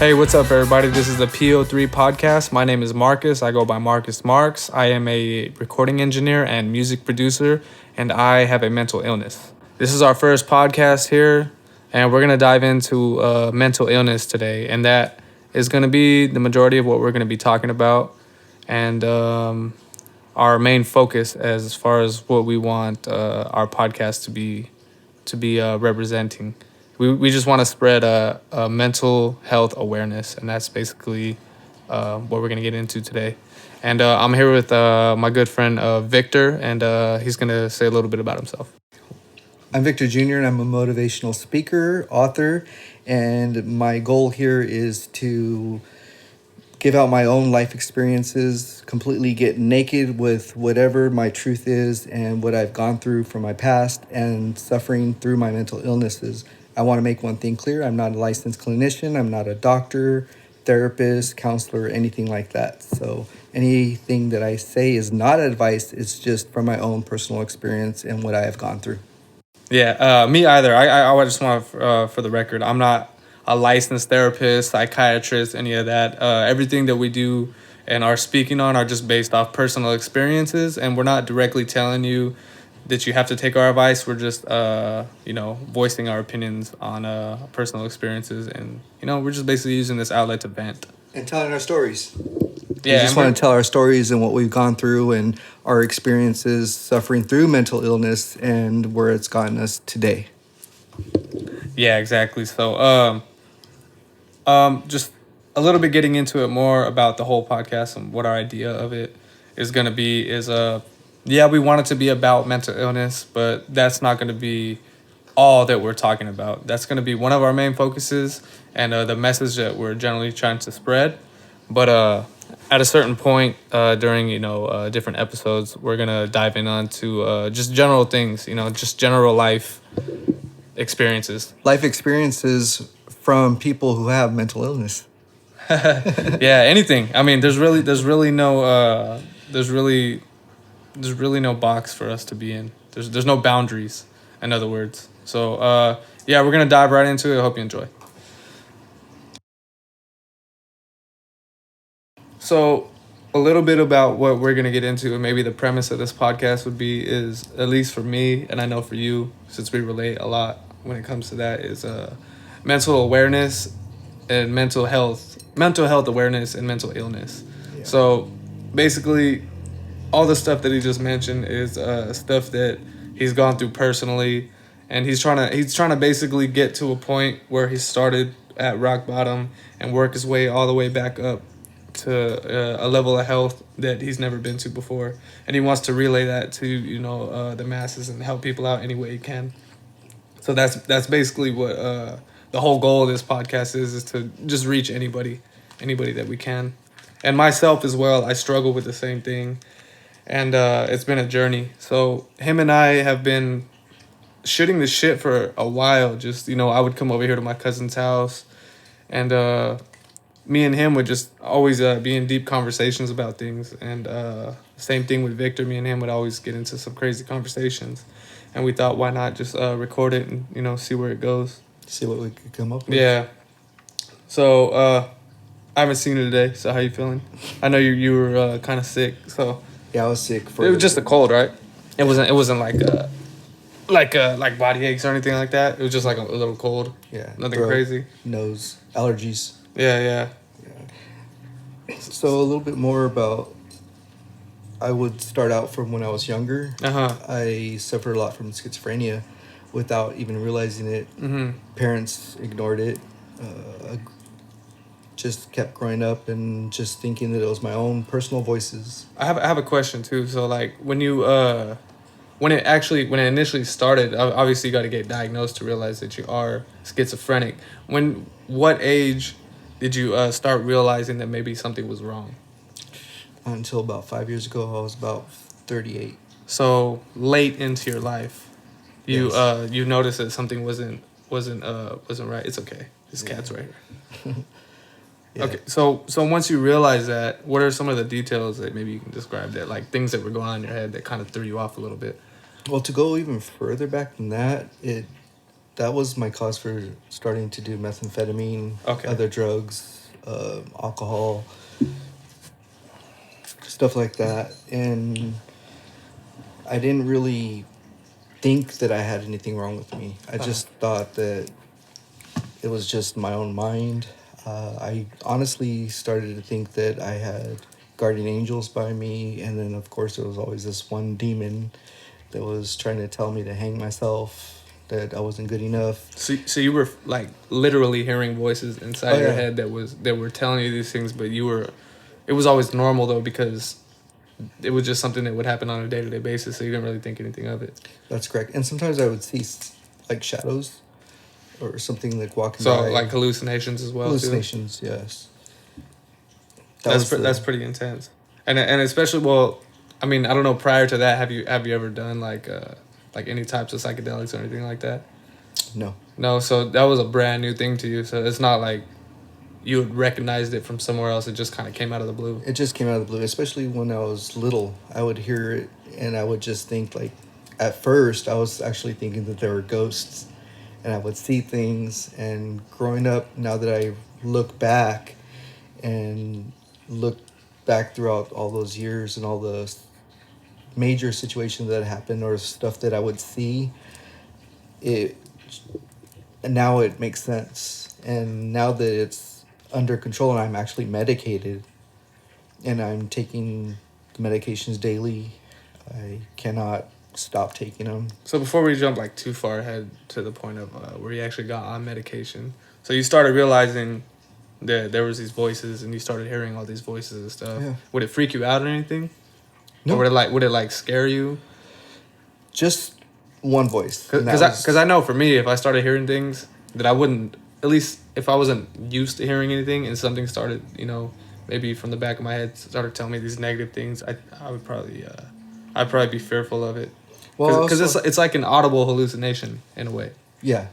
Hey, what's up, everybody? This is the PO3 Podcast. My name is Marcus. I go by Marx. I am a recording engineer and music producer, and I have a mental illness. This is our first podcast here, and we're going to dive into mental illness today, and that is going to be the majority of what we're going to be talking about, and our main focus as far as what we want our podcast to be representing. We just want to spread a mental health awareness, and that's basically what we're going to get into today. And I'm here with my good friend Victor, and he's going to say a little bit about himself. I'm Victor Jr., and I'm a motivational speaker, author, and my goal here is to give out my own life experiences, completely get naked with whatever my truth is and what I've gone through from my past and suffering through my mental illnesses. I want to make one thing clear. I'm not a licensed clinician. I'm not a doctor, therapist, counselor, anything like that. So anything that I say is not advice. It's just from my own personal experience and what I have gone through. Yeah, me either. I just want to, for the record, I'm not a licensed therapist, psychiatrist, any of that. Everything that we do and are speaking on are just based off personal experiences, and we're not directly telling you that you have to take our advice. We're just, voicing our opinions on personal experiences, and, we're just basically using this outlet to vent. And telling our stories. Yeah, we just want to tell our stories and what we've gone through and our experiences suffering through mental illness and where it's gotten us today. Yeah, exactly. So, just a little bit getting into it more about the whole podcast and what our idea of it is going to be is, we want it to be about mental illness, but that's not going to be all that we're talking about. That's going to be one of our main focuses and the message that we're generally trying to spread. But at a certain point during, different episodes, we're going to dive in onto just general things, just general life experiences. Life experiences from people who have mental illness. Yeah, anything. I mean, there's really no box for us to be in. There's no boundaries, in other words. So we're gonna dive right into it. I hope you enjoy. So a little bit about what we're gonna get into, and maybe the premise of this podcast would be is, at least for me, and I know for you, since we relate a lot when it comes to that, is mental awareness and mental health awareness and mental illness. Yeah. So basically, all the stuff that he just mentioned is stuff that he's gone through personally, and he's trying to basically get to a point where he started at rock bottom and work his way all the way back up to a level of health that he's never been to before, and he wants to relay that to the masses and help people out any way he can. So that's basically what the whole goal of this podcast is to just reach anybody that we can, and myself as well. I struggle with the same thing, and it's been a journey. So him and I have been shooting the shit for a while. Just I would come over here to my cousin's house, and me and him would just always be in deep conversations about things. And same thing with Victor. Me and him would always get into some crazy conversations, and we thought, why not just record it and see where it goes. See what we could come up with. Yeah. So I haven't seen you today. So how you feeling? I know you were kind of sick. So yeah, I was sick. It was just a cold, right? It wasn't like body aches or anything like that. It was just like a little cold. Yeah. Nothing crazy. Nose allergies. Yeah. So a little bit more about. I would start out from when I was younger. I suffered a lot from schizophrenia, without even realizing it. Mm-hmm. Parents ignored it. Just kept growing up and just thinking that it was my own personal voices. I have a question too. So like when you when it initially started, obviously you got to get diagnosed to realize that you are schizophrenic. What age did you start realizing that maybe something was wrong? Until about 5 years ago, I was about 38. So late into your life, you Yes. You noticed that something wasn't right. It's okay. This cat's right here. Yeah. Okay, so once you realize that, what are some of the details that maybe you can describe that, like things that were going on in your head that kind of threw you off a little bit? Well, to go even further back than that, that was my cause for starting to do methamphetamine, Okay. other drugs, alcohol, stuff like that. And I didn't really think that I had anything wrong with me. I just thought that it was just my own mind. I honestly started to think that I had guardian angels by me, and then of course there was always this one demon that was trying to tell me to hang myself, that I wasn't good enough. So you were like literally hearing voices inside your yeah. head that were telling you these things, but it was always normal though, because it was just something that would happen on a day-to-day basis, so you didn't really think anything of it. That's correct. And sometimes I would see like shadows or something like walking So by. like hallucinations as well. Hallucinations, too? Yes. That's pretty intense, and especially, well, I mean, I don't know. Prior to that, have you ever done like any types of psychedelics or anything like that? No. No, so that was a brand new thing to you. So it's not like you had recognized it from somewhere else. It just kind of came out of the blue. It just came out of the blue, especially when I was little. I would hear it and I would just think, like, at first I was actually thinking that there were ghosts, and I would see things. And growing up, now that I look back throughout all those years and all the major situations that happened or stuff that I would see, now it makes sense. And now that it's under control and I'm actually medicated and I'm taking the medications daily, I cannot stop taking them. So before we jump like too far ahead to the point of where you actually got on medication, so you started realizing that there was these voices and you started hearing all these voices and stuff. Yeah. Would it freak you out or anything? No. Or would it like scare you? Just one voice. Because I know for me, if I started hearing things that I wouldn't, at least if I wasn't used to hearing anything and something started, maybe from the back of my head started telling me these negative things, I would probably I'd probably be fearful of it. Well, because it's like an audible hallucination in a way. Yeah.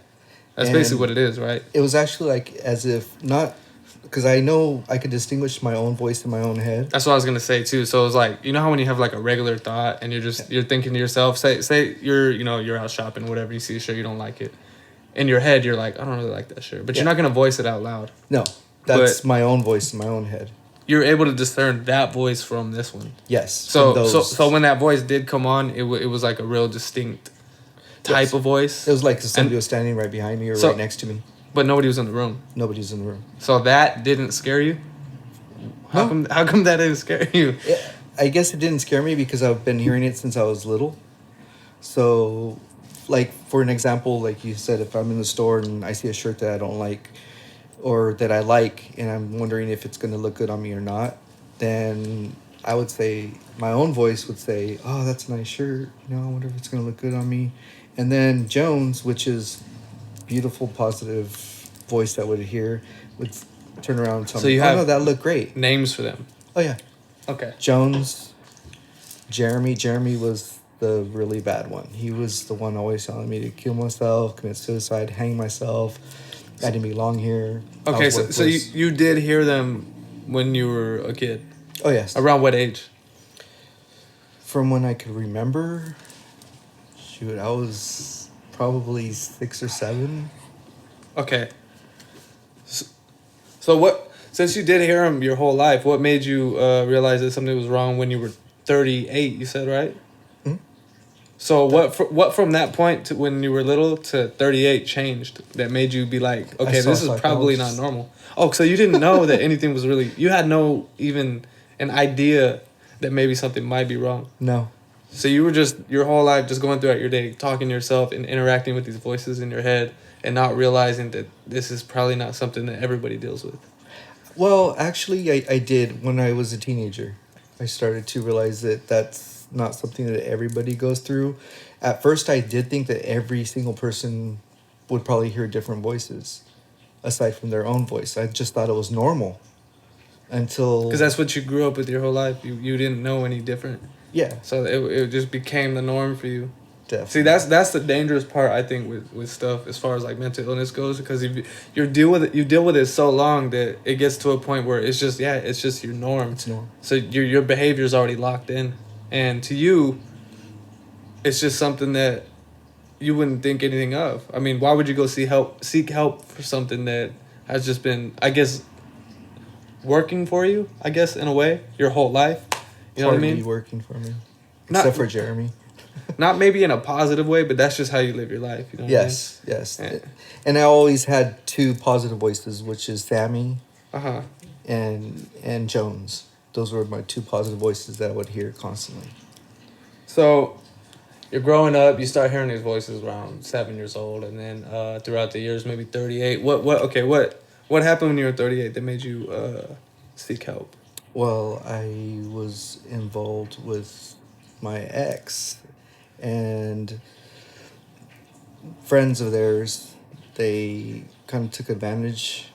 That's basically what it is, right? It was actually like as if not, because I know I could distinguish my own voice in my own head. That's what I was gonna say too. So it's like, you know how when you have like a regular thought and you're thinking to yourself, say you're out shopping, whatever, you see a shirt, you don't like it. In your head, you're like, I don't really like that shirt, but you're not gonna voice it out loud. No, that's my own voice in my own head. You're able to discern that voice from this one. Yes. So when that voice did come on, it was like a real distinct type of voice. It was like somebody was standing right behind me or right next to me. But nobody was in the room. Nobody's in the room. So that didn't scare you? How come that didn't scare you? I guess it didn't scare me because I've been hearing it since I was little. So, like, for an example, like you said, if I'm in the store and I see a shirt that I don't like or that I like and I'm wondering if it's going to look good on me or not, then I would say, my own voice would say, oh, that's a nice shirt. I wonder if it's going to look good on me. And then Jones, which is beautiful, positive voice that would hear, would turn around and tell me, oh, no, that looked great. Names for them. Oh, yeah. Okay. Jones, Jeremy. Jeremy was the really bad one. He was the one always telling me to kill myself, commit suicide, hang myself. I didn't belong here. Okay, so you did hear them when you were a kid? Oh, yes. Around what age? From when I could remember, I was probably 6 or 7. Okay. So what? Since you did hear them your whole life, what made you realize that something was wrong when you were 38? You said, right? Mm-hmm. So what from that point to when you were little to 38 changed that made you be like, okay, this is probably not normal? Oh, so you didn't know that anything was really? You had no even an idea that maybe something might be wrong? No. So you were just your whole life just going throughout your day, talking to yourself and interacting with these voices in your head and not realizing that this is probably not something that everybody deals with. Well, actually, I did when I was a teenager. I started to realize that that's not something that everybody goes through. At first, I did think that every single person would probably hear different voices aside from their own voice. I just thought it was normal until... Because that's what you grew up with your whole life. You didn't know any different. Yeah. So it just became the norm for you. Definitely. See, that's the dangerous part, I think, with stuff as far as like mental illness goes, because you deal with it so long that it gets to a point where it's just your norm. It's norm. So your behavior is already locked in, and to you, it's just something that you wouldn't think anything of. I mean, why would you go seek help for something that has just been, I guess, working for you, I guess, in a way, your whole life. You know what I Partly mean? working for me. Not, Except for Jeremy. not maybe in a positive way, but that's just how you live your life. You know what Yes. I mean? And I always had two positive voices, which is Sammy Uh-huh. and Jones. Those were my two positive voices that I would hear constantly. So you're growing up, you start hearing these voices around 7 years old, and then throughout the years, maybe 38. What happened when you were 38 that made you seek help? Well, I was involved with my ex, and friends of theirs, they kind of took advantage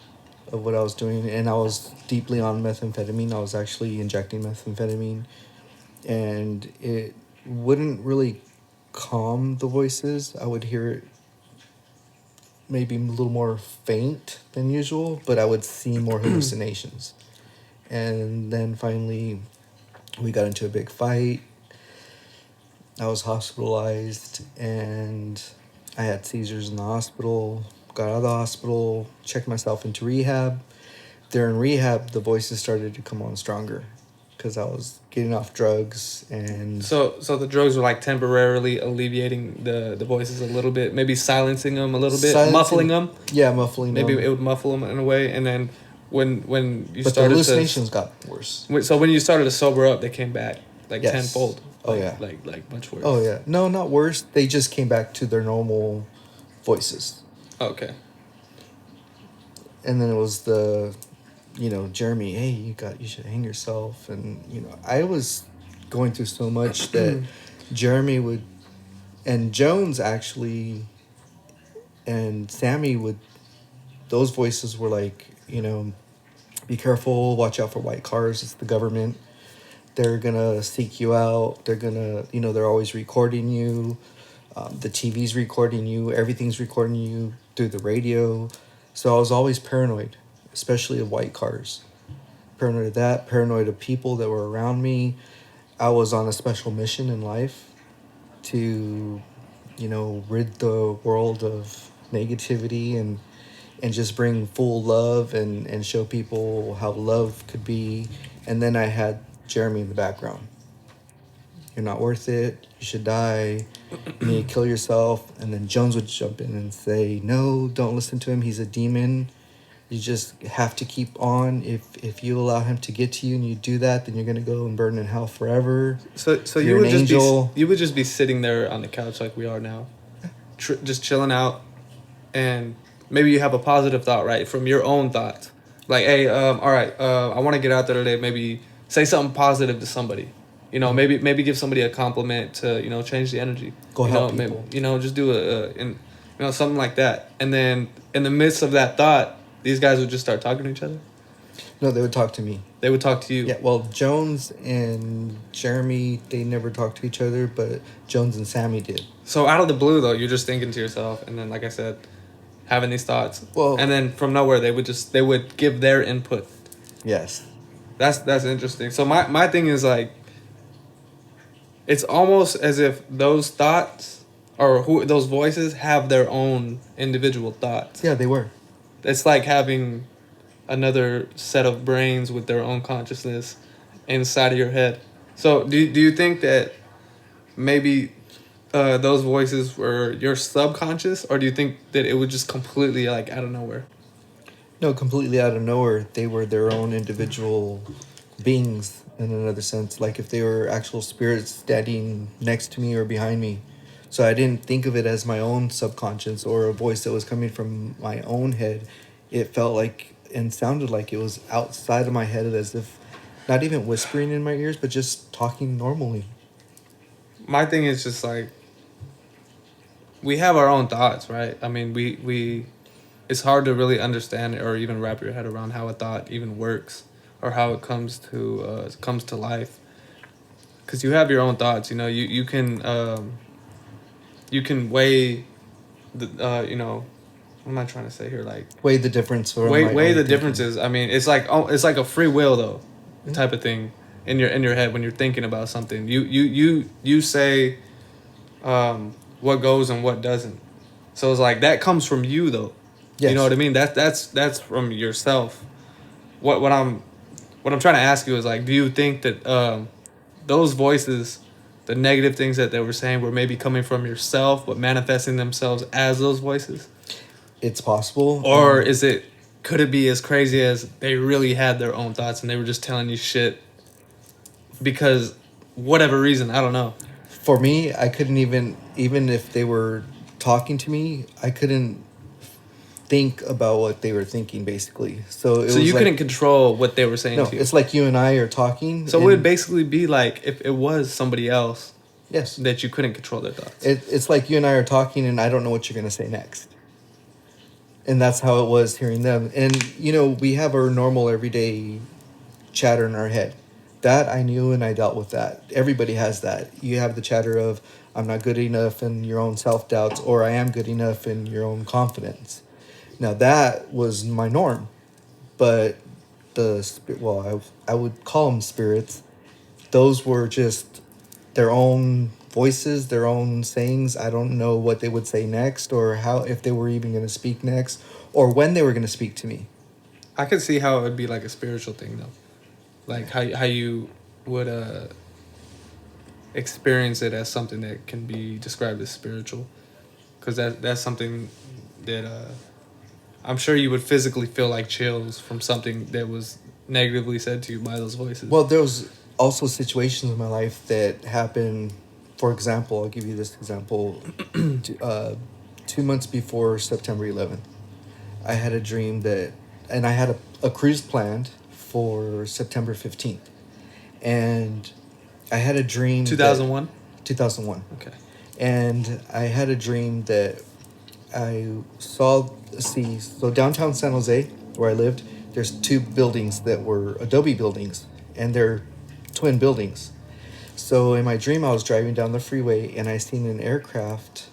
of what I was doing, and I was deeply on methamphetamine. I was actually injecting methamphetamine, and it wouldn't really calm the voices. I would hear it maybe a little more faint than usual, but I would see more hallucinations. And then finally, we got into a big fight. I was hospitalized, and I had seizures in the hospital. Got out of the hospital, checked myself into rehab. During rehab, the voices started to come on stronger because I was getting off drugs. And So the drugs were like temporarily alleviating the voices a little bit, maybe silencing them a little bit, muffling them. Yeah, muffling them. Maybe it would muffle them in a way, and then when you But started the hallucinations got worse. So when you started to sober up, they came back like Yes. tenfold. Oh, Like, yeah. like much worse. Oh yeah, no, not worse. They just came back to their normal voices. Okay. And then it was Jeremy, hey, you should hang yourself. And, I was going through so much that Jeremy would, and Jones actually, and Sammy would, those voices were like, be careful, watch out for white cars, it's the government. They're going to seek you out. They're going to, they're always recording you. The TV's recording you. Everything's recording you through the radio. So I was always paranoid, especially of white cars. Paranoid of that, paranoid of people that were around me. I was on a special mission in life to, rid the world of negativity and just bring full love and show people how love could be. And then I had Jeremy in the background. You're not worth it. You should die. You need to kill yourself. And then Jones would jump in and say, no, don't listen to him. He's a demon. You just have to keep on. If you allow him to get to you and you do that, then you're going to go and burn in hell forever. So you would just be sitting there on the couch like we are now, just chilling out, and maybe you have a positive thought, right, from your own thoughts. Like, hey, all right, I want to get out there today. Maybe say something positive to somebody. Maybe give somebody a compliment to, change the energy. Go help people. Maybe, just do something like that. And then in the midst of that thought, these guys would just start talking to each other. No, they would talk to me. They would talk to you. Yeah, well, Jones and Jeremy, they never talked to each other, but Jones and Sammy did. So out of the blue, though, you're just thinking to yourself, and then, like I said, having these thoughts. Well, and then from nowhere, they would give their input. Yes. That's interesting. So my thing is like, it's almost as if those thoughts or those voices have their own individual thoughts. Yeah, they were. It's like having another set of brains with their own consciousness inside of your head. So do you think that maybe those voices were your subconscious, or do you think that it was just completely like out of nowhere? No, completely out of nowhere. They were their own individual beings in another sense. Like if they were actual spirits standing next to me or behind me. So I didn't think of it as my own subconscious or a voice that was coming from my own head. It felt like and sounded like it was outside of my head, as if not even whispering in my ears, but just talking normally. My thing is just like, we have our own thoughts, right? I mean, we it's hard to really understand or even wrap your head around how a thought even works or how it comes to life. Because you have your own thoughts, you can weigh the what am I trying to say here? Like weigh the difference. Weigh the differences. I mean, it's like a free will though, type of thing in your head when you're thinking about something. You say what goes and what doesn't. So it's like that comes from you though. Yes. You know what I mean? That's from yourself. What I'm what I'm trying to ask you is like, do you think that those voices, the negative things that they were saying, were maybe coming from yourself, but manifesting themselves as those voices? It's possible. Or could it be as crazy as they really had their own thoughts and they were just telling you shit because whatever reason, I don't know. For me, I couldn't even if they were talking to me, I couldn't think about what they were thinking, basically. So you couldn't control what they were saying no, to you. it's like you and I are talking. So it would basically be like if it was somebody else, yes, that you couldn't control their thoughts. It's like you and I are talking, and I don't know what you're going to say next. And that's how it was hearing them. And, we have our normal everyday chatter in our head. That I knew, and I dealt with that. Everybody has that. You have the chatter of, I'm not good enough, and your own self-doubts, or I am good enough, and your own confidence. Now, that was my norm. But I would call them spirits. Those were just their own voices, their own sayings. I don't know what they would say next, or if they were even going to speak next, or when they were going to speak to me. I could see how it would be like a spiritual thing, though. Like how you would experience it as something that can be described as spiritual. Because that's something that I'm sure you would physically feel like chills from something that was negatively said to you by those voices. Well, there was also situations in my life that happened. For example, I'll give you this example. 2 months before September 11th, I had a dream and I had a cruise planned for September 15th. And I had a dream. 2001? 2001. Okay. And I had a dream that I saw the sea. So downtown San Jose, where I lived, there's 2 buildings that were adobe buildings, and they're twin buildings. So in my dream, I was driving down the freeway, and I seen an aircraft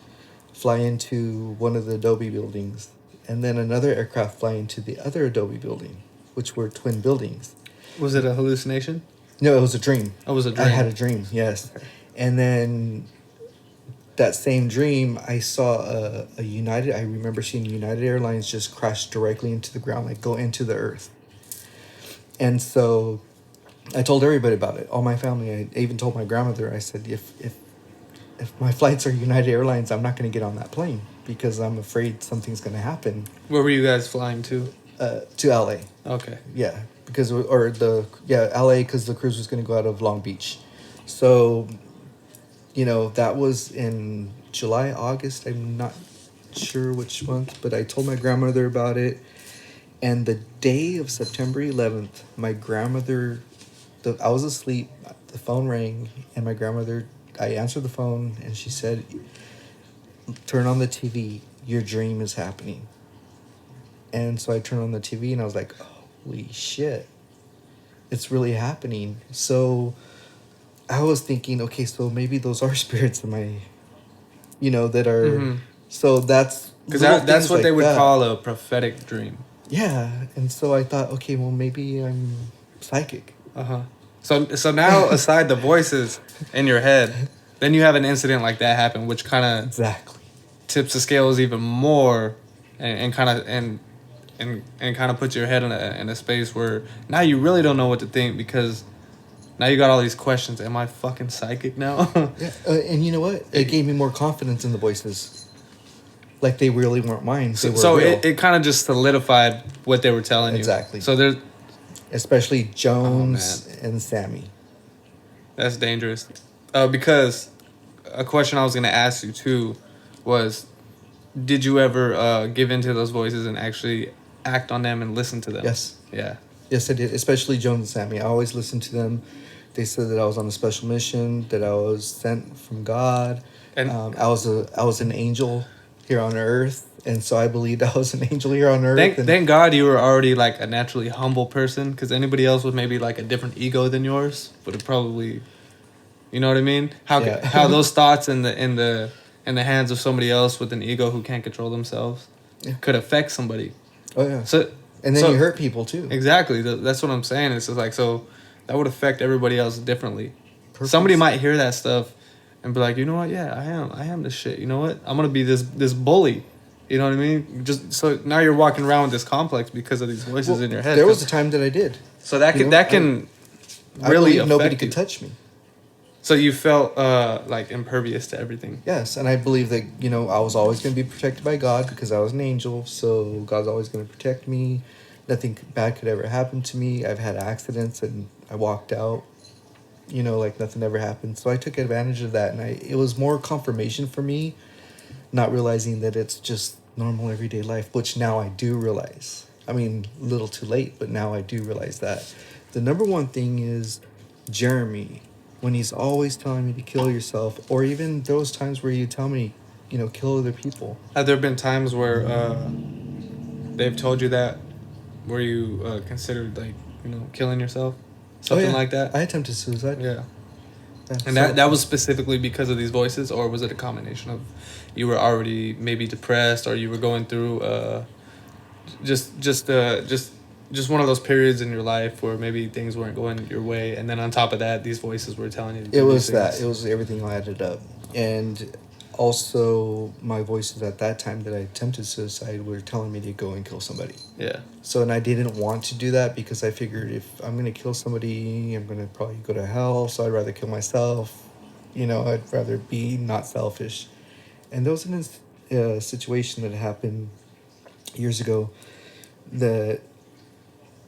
fly into one of the adobe buildings, and then another aircraft fly into the other adobe building, which were twin buildings. Was it a hallucination? No, it was a dream. Oh, it was a dream. I had a dream, yes. Okay. And then that same dream, I saw a United. I remember seeing United Airlines just crash directly into the ground, like go into the earth. And so I told everybody about it, all my family. I even told my grandmother. I said, if my flights are United Airlines, I'm not going to get on that plane because I'm afraid something's going to happen. Where were you guys flying to? To LA. Okay. Yeah, LA, because the cruise was going to go out of Long Beach. So, that was in July, August. I'm not sure which month, but I told my grandmother about it. And the day of September 11th, my grandmother, I was asleep, the phone rang, and my grandmother, I answered the phone, and she said, turn on the TV, your dream is happening. And so I turned on the TV, and I was like, holy shit, it's really happening. So I was thinking, okay, so maybe those are spirits in my, that are, Mm-hmm. so that's... Because that's what they would call a prophetic dream. Yeah, and so I thought, okay, well, maybe I'm psychic. Uh-huh. So now, aside the voices in your head, then you have an incident like that happen, which kind of... Exactly. Tips the scales even more and kind of puts your head in a space where now you really don't know what to think because now you got all these questions. Am I fucking psychic now? Yeah, and you know what? It gave me more confidence in the voices. Like they really weren't mine. So it kind of just solidified what they were telling you. Exactly. So there's... Especially Jones and Sammy. That's dangerous. Because a question I was going to ask you too was, did you ever give into those voices and actually act on them and listen to them? Yes. Yeah. Yes, I did. Especially Jones and Sammy. I always listened to them. They said that I was on a special mission, that I was sent from God. And I was an angel here on earth, and so I believed I was an angel here on earth. Thank God you were already like a naturally humble person, because anybody else with maybe like a different ego than yours would have probably, you know what I mean? How those thoughts in the hands of somebody else with an ego who can't control themselves could affect somebody. Oh yeah. And then you hurt people too. Exactly. That's what I'm saying. It's just like, so that would affect everybody else differently. Purpose. Somebody might hear that stuff and be like, you know what? Yeah, I am this shit. You know what? I'm gonna be this bully. You know what I mean? Just so now you're walking around with this complex because of these voices in your head. There was a time that I did. So that can I really believe affect nobody you. could touch me. So you felt like impervious to everything. Yes, and I believe that I was always going to be protected by God because I was an angel. So God's always going to protect me. Nothing bad could ever happen to me. I've had accidents and I walked out. Like nothing ever happened. So I took advantage of that, and it was more confirmation for me, not realizing that it's just normal everyday life, which now I do realize. I mean, a little too late, but now I do realize that. The number one thing is Jeremy, when he's always telling me to kill yourself, or even those times where you tell me, kill other people. Have there been times where they've told you that, where you considered killing yourself, something like that? I attempted suicide. Yeah. And that was specifically because of these voices, or was it a combination of you were already maybe depressed, or you were going through just one of those periods in your life where maybe things weren't going your way, and then on top of that, these voices were telling you to do it was these things. that. It was everything added up. And also my voices at that time that I attempted suicide were telling me to go and kill somebody. Yeah. So, and I didn't want to do that because I figured if I'm going to kill somebody, I'm going to probably go to hell. So I'd rather kill myself. I'd rather be not selfish. And there was a situation that happened years ago that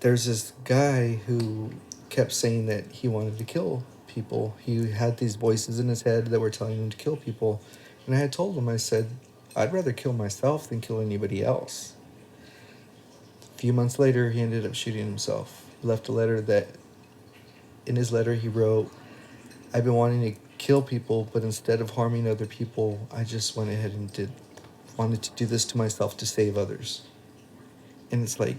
there's this guy who kept saying that he wanted to kill people. He had these voices in his head that were telling him to kill people. And I had told him, I said, I'd rather kill myself than kill anybody else. A few months later, he ended up shooting himself. He left a letter that, in his letter, he wrote, I've been wanting to kill people, but instead of harming other people, I just went ahead and wanted to do this to myself to save others. And it's like,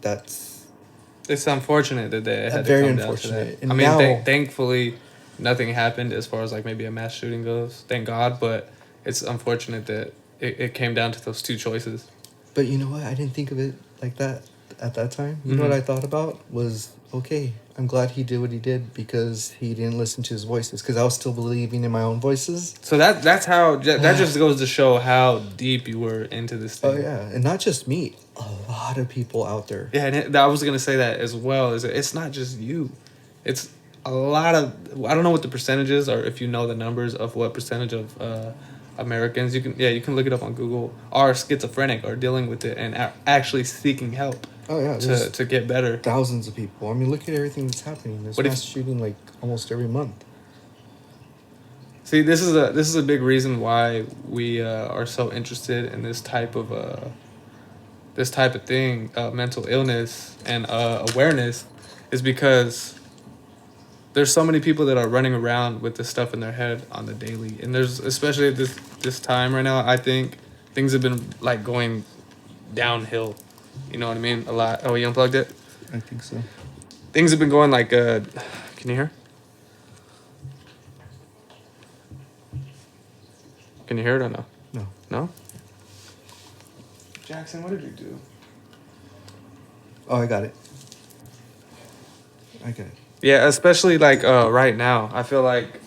it's unfortunate that they had very to come unfortunate. down to that. And I mean, now, thankfully, nothing happened as far as like maybe a mass shooting goes. Thank God, but it's unfortunate that it came down to those two choices. But you know what? I didn't think of it like that at that time. You know what I thought about was, okay, I'm glad he did what he did because he didn't listen to his voices, because I was still believing in my own voices. So that's how that just goes to show how deep you were into this thing. Oh yeah, and not just me, a lot of people out there. Yeah, and I was gonna say that as well. It's not just you, it's a lot of, I don't know what the percentage is, or if you know the numbers of what percentage of Americans, you can look it up on Google, are schizophrenic or dealing with it and are actually seeking help. Oh yeah, to get better. Thousands of people. I mean, look at everything that's happening. There's mass shooting like almost every month. See, this is a big reason why we are so interested in this type of thing, mental illness and awareness, is because there's so many people that are running around with this stuff in their head on the daily, and there's, especially at this time right now, I think things have been like going downhill. You know what I mean? A lot. Oh, you unplugged it? I think so. Things have been going like, can you hear? Can you hear it or no? No. No? Jackson, what did you do? Oh, I got it. Yeah, especially like right now. I feel like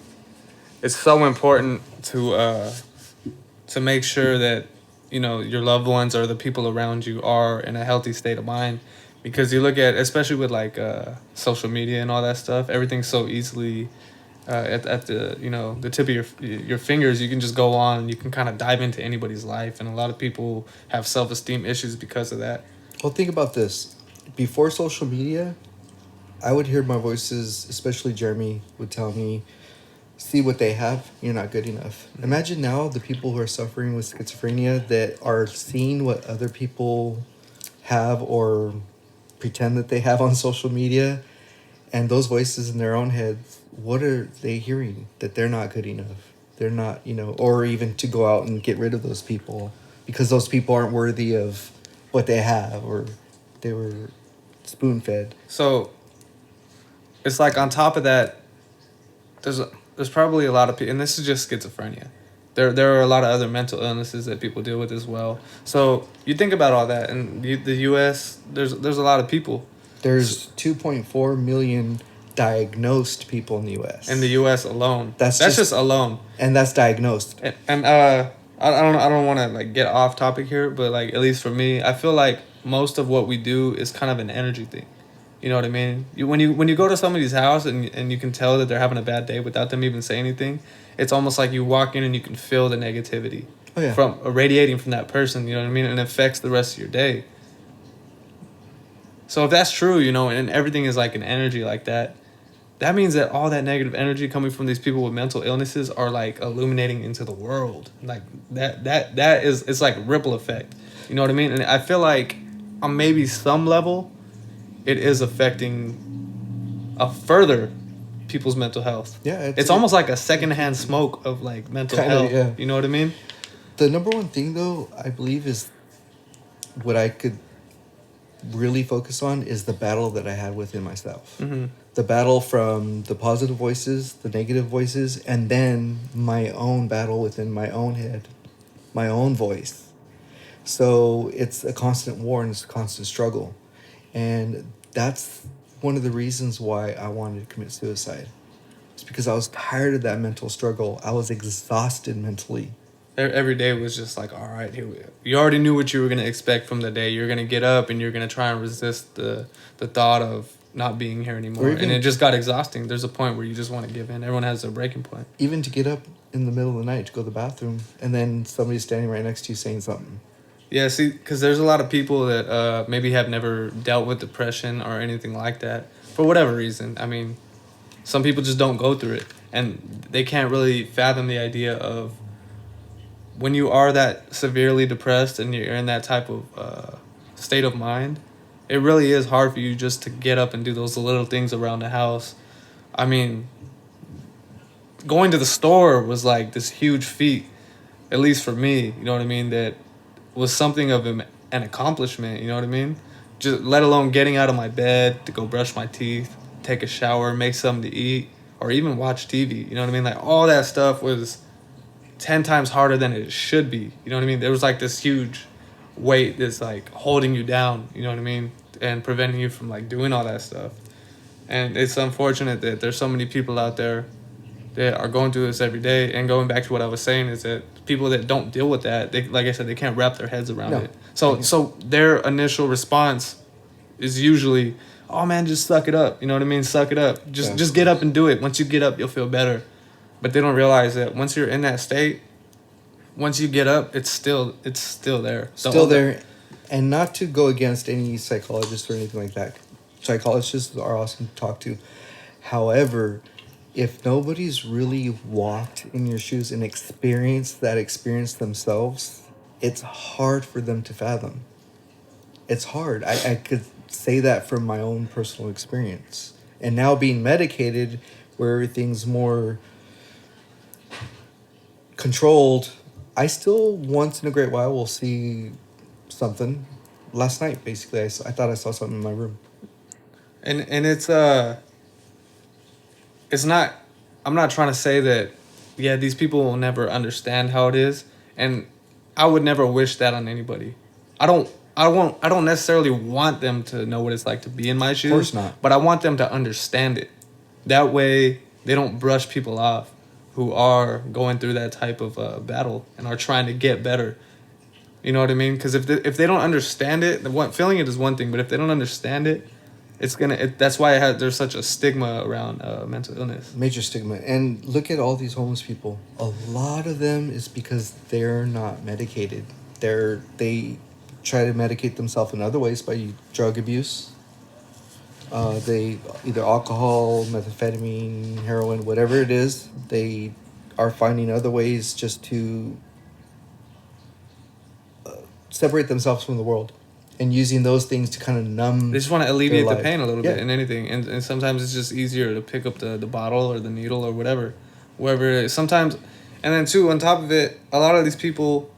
it's so important to make sure that, your loved ones or the people around you are in a healthy state of mind, because you look at, especially with like social media and all that stuff, everything's so easily at the the tip of your fingers. You can just go on, you can kind of dive into anybody's life, and a lot of people have self-esteem issues because of that. Well, think about this. Before social media, I would hear my voices, especially Jeremy would tell me, see what they have, you're not good enough. Mm-hmm. Imagine now the people who are suffering with schizophrenia that are seeing what other people have or pretend that they have on social media, and those voices in their own heads, what are they hearing? That they're not good enough. They're not, or even to go out and get rid of those people because those people aren't worthy of what they have, or they were spoon-fed. So it's like, on top of that, there's probably a lot of people, and this is just schizophrenia. There are a lot of other mental illnesses that people deal with as well. So you think about all that, and the U.S., there's a lot of people. There's 2.4 million diagnosed people in the U.S. In the U.S. alone. That's just alone. And that's diagnosed. And I don't want to like get off topic here, but like at least for me, I feel like most of what we do is kind of an energy thing. You know what I mean? When you go to somebody's house and you can tell that they're having a bad day without them even saying anything, it's almost like you walk in and you can feel the negativity from radiating from that person. You know what I mean? And it affects the rest of your day. So if that's true, you know, and everything is like an energy like that, that means that all that negative energy coming from these people with mental illnesses are like illuminating into the world. Like that is, it's like ripple effect. You know what I mean? And I feel like on maybe some level, it is affecting further people's mental health. Yeah, it's almost like a secondhand smoke of like mental health. Yeah. You know what I mean? The number one thing though, I believe, is what I could really focus on is the battle that I had within myself. Mm-hmm. The battle from the positive voices, the negative voices, and then my own battle within my own head, my own voice. So it's a constant war and it's a constant struggle. And that's one of the reasons why I wanted to commit suicide. It's because I was tired of that mental struggle. I was exhausted mentally. Every day was just like, all right, here we go. You already knew what you were going to expect from the day. You're going to get up and you're going to try and resist the thought of not being here anymore. And it just got exhausting. There's a point where you just want to give in. Everyone has their breaking point. Even to get up in the middle of the night to go to the bathroom and then somebody's standing right next to you saying something. Yeah, see, because there's a lot of people that maybe have never dealt with depression or anything like that for whatever reason. I mean, some people just don't go through it. And they can't really fathom the idea of when you are that severely depressed and you're in that type of state of mind, it really is hard for you just to get up and do those little things around the house. I mean, going to the store was like this huge feat, at least for me, you know what I mean, that was something of an accomplishment, you know what I mean? Just let alone getting out of my bed to go brush my teeth, take a shower, make something to eat, or even watch TV, you know what I mean? Like all that stuff was 10 times harder than it should be. You know what I mean? There was like this huge weight that's like holding you down, you know what I mean? And preventing you from like doing all that stuff. And it's unfortunate that there's so many people out there that are going through this every day. And going back to what I was saying is that people that don't deal with that, they, like I said, they can't wrap their heads around it. So their initial response is usually, oh man, just suck it up. You know what I mean? Suck it up. Just get up and do it. Once you get up, you'll feel better. But they don't realize that once you're in that state, once you get up, it's still there. Still there. And not to go against any psychologist or anything like that. Psychologists are awesome to talk to. However, if nobody's really walked in your shoes and experienced that experience themselves, it's hard for them to fathom. It's hard. I could say that from my own personal experience. And now being medicated, where everything's more controlled, I still once in a great while will see something. Last night, basically, I thought I saw something in my room. And it's not, I'm not trying to say that, yeah, these people will never understand how it is. And I would never wish that on anybody. I don't necessarily want them to know what it's like to be in my shoes. Of course not. But I want them to understand it. That way they don't brush people off who are going through that type of battle and are trying to get better. You know what I mean? Because if they don't understand it, feeling it is one thing, but if they don't understand it, that's why there's such a stigma around mental illness. Major stigma. And look at all these homeless people. A lot of them is because they're not medicated. They try to medicate themselves in other ways by drug abuse. They either alcohol, methamphetamine, heroin, whatever it is, they are finding other ways just to separate themselves from the world and using those things to kind of numb. They just want to alleviate the pain a little bit in anything. And sometimes it's just easier to pick up the bottle or the needle or whatever it is. Sometimes, and then too, on top of it, a lot of these people,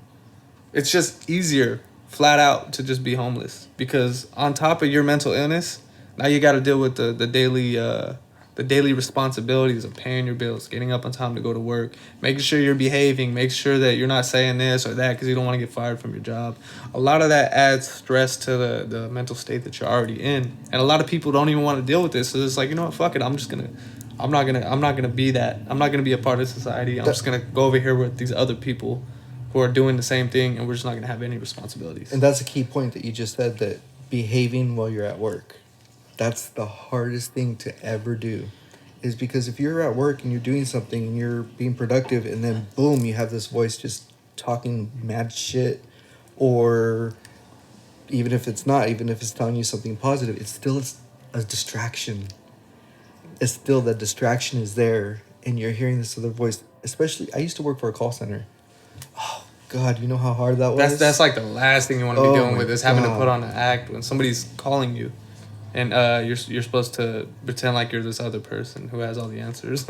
it's just easier flat out to just be homeless because on top of your mental illness, now you got to deal with the daily responsibilities of paying your bills, getting up on time to go to work, making sure you're behaving, making sure that you're not saying this or that because you don't want to get fired from your job. A lot of that adds stress to the mental state that you're already in, and a lot of people don't even want to deal with this. So it's like, you know what, fuck it, I'm not gonna be that. I'm not gonna be a part of society. I'm just gonna go over here with these other people who are doing the same thing, and we're just not going to have any responsibilities. And that's a key point that you just said, that behaving while you're at work. That's the hardest thing to ever do. Is because if you're at work and you're doing something and you're being productive, and then boom, you have this voice just talking mad shit, or even if it's not, even if it's telling you something positive, it's still a distraction. It's still, that distraction is there, and you're hearing this other voice. Especially, I used to work for a call center. Oh God, you know how hard that was. That's like the last thing you want to be Oh dealing my with, is having to God. put on an act when somebody's calling you, and you're supposed to pretend like you're this other person who has all the answers.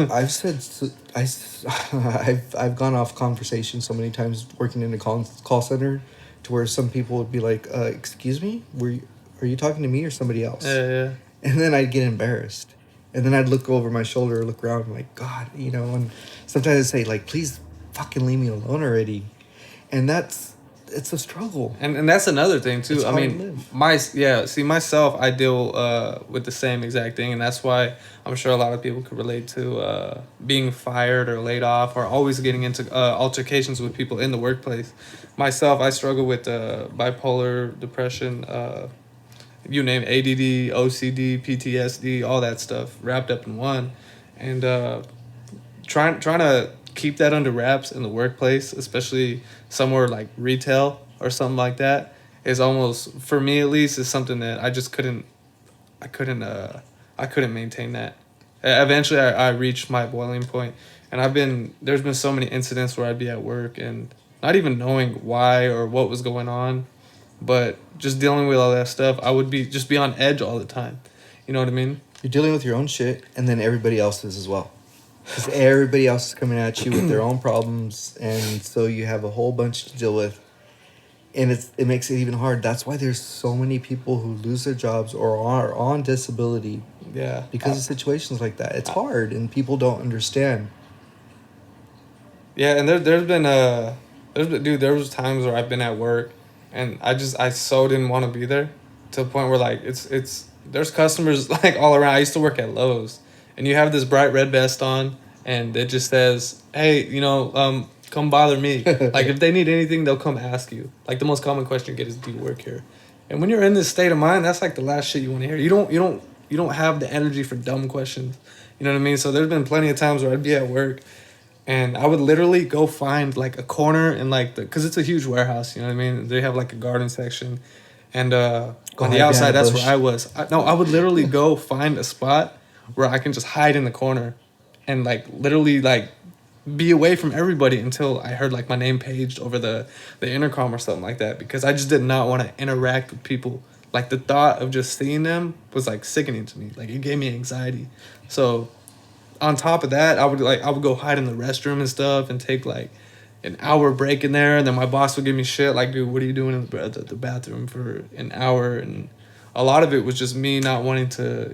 I've gone off conversation so many times working in a call center, to where some people would be like, "Excuse me, are you talking to me or somebody else?" Yeah. And then I'd get embarrassed, and then I'd look over my shoulder, or look around, like, God, you know. And sometimes I'd say, like, "Please, fucking leave me alone already," and it's a struggle. And that's another thing too. It's I hard to mean, live. myself, I deal with the same exact thing, and that's why I'm sure a lot of people could relate to being fired or laid off, or always getting into altercations with people in the workplace. Myself, I struggle with bipolar depression, you name it, ADD, OCD, PTSD, all that stuff wrapped up in one, and trying to keep that under wraps in the workplace, especially somewhere like retail or something like that, is almost, for me at least, is something that I just couldn't maintain that. Eventually I reached my boiling point, and there's been so many incidents where I'd be at work and not even knowing why or what was going on, but just dealing with all that stuff, I would be on edge all the time. You know what I mean? You're dealing with your own shit, and then everybody else is as well. Because everybody else is coming at you with their own problems, and so you have a whole bunch to deal with. And it makes it even hard. That's why there's so many people who lose their jobs or are on disability. Yeah. Because of situations like that. It's hard, and people don't understand. Yeah, and there was times where I've been at work, and I so didn't want to be there, to the point where, like, it's there's customers like all around. I used to work at Lowe's, and you have this bright red vest on, and it just says, "Hey, come bother me." Like, if they need anything, they'll come ask you. Like, the most common question you get is, "Do you work here?" And when you're in this state of mind, that's like the last shit you want to hear. You don't have the energy for dumb questions. You know what I mean? So there's been plenty of times where I'd be at work, and I would literally go find like a corner in like because it's a huge warehouse, you know what I mean? They have like a garden section, and on the outside, that's where I was. I would literally go find a spot where I can just hide in the corner, and like literally like be away from everybody until I heard like my name paged over the intercom or something like that, because I just did not want to interact with people. Like, the thought of just seeing them was like sickening to me. Like, it gave me anxiety. So on top of that, I would go hide in the restroom and stuff, and take like an hour break in there, and then my boss would give me shit like, "Dude, what are you doing in the bathroom for an hour?" And a lot of it was just me not wanting to,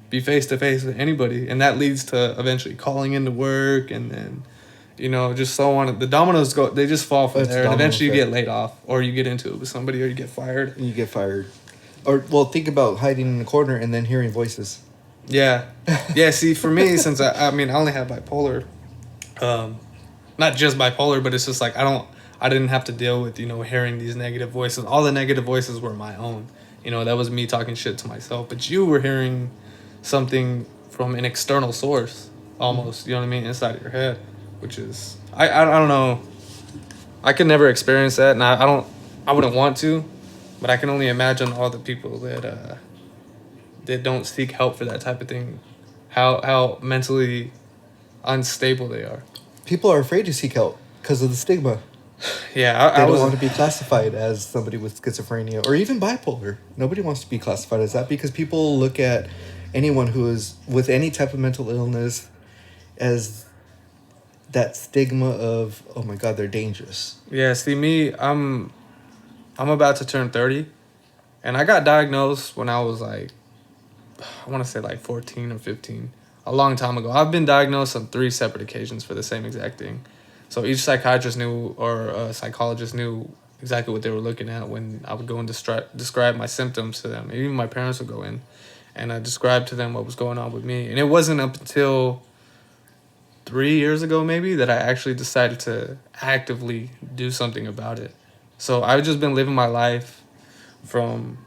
be face to face with anybody, and that leads to eventually calling into work, and then just so on. The dominoes they just fall from there, and eventually you get laid off, or you get into it with somebody, or you get fired. You get fired. Or, well, think about hiding in the corner and then hearing voices. Yeah. See, for me, since I only have bipolar, not just bipolar, but it's just like I didn't have to deal with hearing these negative voices. All the negative voices were my own. That was me talking shit to myself. But you were hearing something from an external source, almost. You know what I mean? Inside of your head, which is I don't know. I could never experience that, and I wouldn't want to, but I can only imagine all the people that don't seek help for that type of thing, how mentally unstable they are. People are afraid to seek help because of the stigma. Yeah, They don't want to be classified as somebody with schizophrenia or even bipolar. Nobody wants to be classified as that, because people look at anyone who is with any type of mental illness as that stigma of, oh my God, they're dangerous. Yeah, see, me, I'm about to turn 30, and I got diagnosed when I was like, I want to say like 14 or 15, a long time ago. I've been diagnosed on 3 separate occasions for the same exact thing. So each psychiatrist knew, or psychologist knew exactly what they were looking at when I would go and describe my symptoms to them. Even my parents would go in, and I described to them what was going on with me. And it wasn't up until 3 years ago maybe that I actually decided to actively do something about it. So I've just been living my life from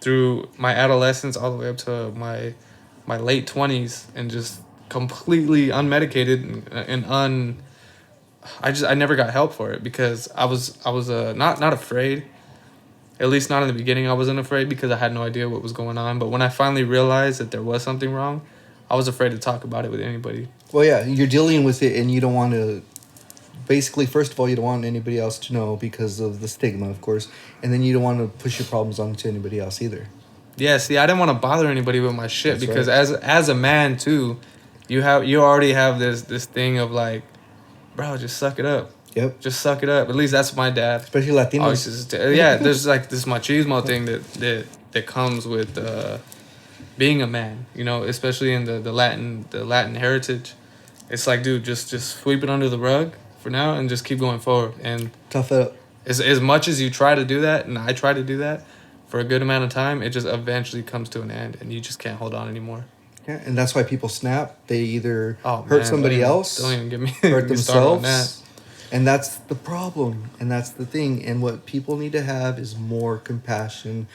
through my adolescence all the way up to my late 20s and just completely unmedicated and I never got help for it because I was not afraid. At least not in the beginning. I wasn't afraid because I had no idea what was going on. But when I finally realized that there was something wrong, I was afraid to talk about it with anybody. Well, yeah, you're dealing with it, and you don't want to. Basically, first of all, you don't want anybody else to know because of the stigma, of course, and then you don't want to push your problems onto anybody else either. Yeah, see, I didn't want to bother anybody with my shit. That's Because right. as a man too, you already have this thing of like, bro, just suck it up. Yep. Just suck it up. At least that's what my dad. Especially Latinos. always used to- yeah, there's like this machismo thing that comes with being a man. You know, especially in the Latin heritage. It's like, dude, just sweep it under the rug for now and just keep going forward. And Tough it up. as much as you try to do that, and I try to do that for a good amount of time, it just eventually comes to an end, and you just can't hold on anymore. Yeah, and that's why people snap. They either hurt Man, somebody else, Don't even get me hurt me started on that. themselves. And that's the problem. And that's the thing. And what people need to have is more compassion.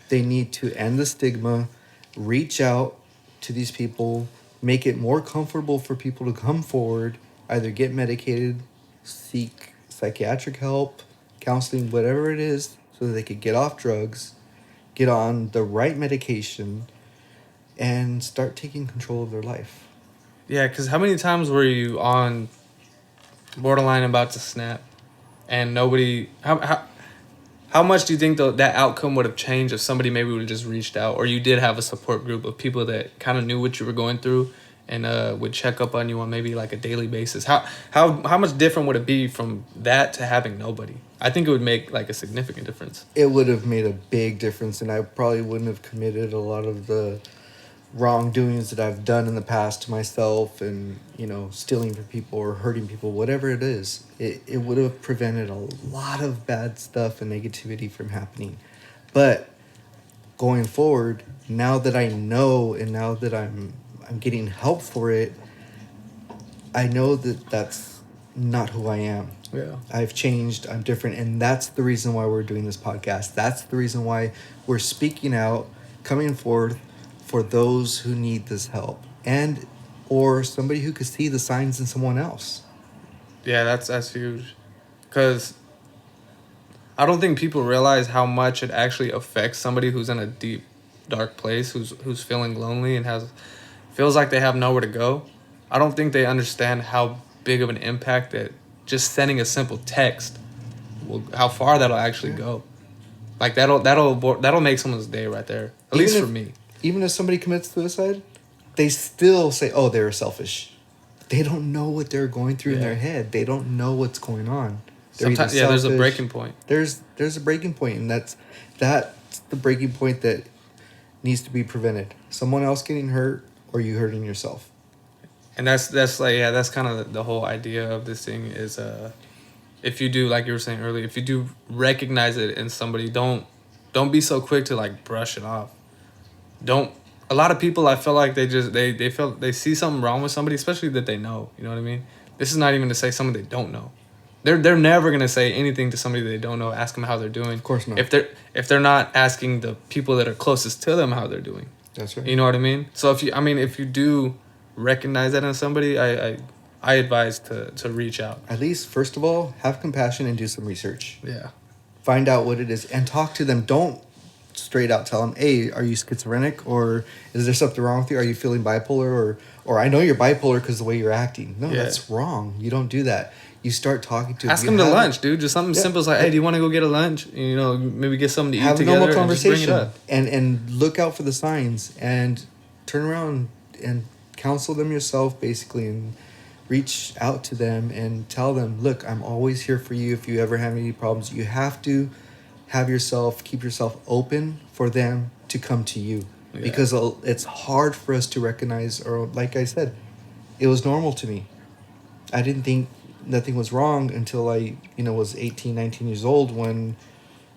They need to end the stigma, reach out to these people, make it more comfortable for people to come forward, either get medicated, seek psychiatric help, counseling, whatever it is, so that they could get off drugs, get on the right medication, and start taking control of their life. Yeah, because how many times were you on borderline about to snap, and nobody? How much do you think that outcome would have changed if somebody maybe would have just reached out, or you did have a support group of people that kind of knew what you were going through and would check up on you on maybe like a daily basis? How much different would it be from that to having nobody? I think it would make like a significant difference. It would have made a big difference, and I probably wouldn't have committed a lot of the wrongdoings that I've done in the past to myself, and stealing from people or hurting people, whatever it is. It would have prevented a lot of bad stuff and negativity from happening. But going forward, now that I know, and now that I'm getting help for it, I know that that's not who I am. Yeah. I've changed, I'm different, and that's the reason why we're doing this podcast. That's the reason why we're speaking out, coming forth for those who need this help, and or somebody who could see the signs in someone else. Yeah, that's huge, because I don't think people realize how much it actually affects somebody who's in a deep, dark place, who's feeling lonely and feels like they have nowhere to go. I don't think they understand how big of an impact that just sending a simple text how far that'll actually go. Like that'll make someone's day right there. At least for me. Even if somebody commits suicide, they still say, "Oh, they were selfish." They don't know what they're going through in their head. They don't know what's going on. Sometimes, there's a breaking point. There's a breaking point, and that's the breaking point that needs to be prevented. Someone else getting hurt, or you hurting yourself. And that's kind of the whole idea of this thing is if you do, like you were saying earlier, if you do recognize it in somebody, don't be so quick to like brush it off. A lot of people, I feel like they see something wrong with somebody, especially that they know. You know what I mean? This is not even to say someone they don't know. They're never gonna say anything to somebody they don't know. Ask them how they're doing. Of course not. If they're not asking the people that are closest to them how they're doing. That's right. You know what I mean? So if you do recognize that in somebody, I advise to reach out. At least, first of all, have compassion and do some research. Yeah. Find out what it is and talk to them. Don't straight out tell them, "Hey, are you schizophrenic, or is there something wrong with you? Are you feeling bipolar, or I know you're bipolar because the way you're acting." No, that's wrong. You don't do that. You start talking to ask them to lunch, dude. Just something simple as like, "Hey, do you want to go get a lunch? Maybe get something to eat together." Have a normal conversation and just bring it up. and look out for the signs and turn around and counsel them yourself, basically, and reach out to them and tell them, "Look, I'm always here for you if you ever have any problems." You have to keep yourself open for them to come to you, because it's hard for us to recognize, or like I said, it was normal to me. I didn't think nothing was wrong until I was 18, 19 years old, when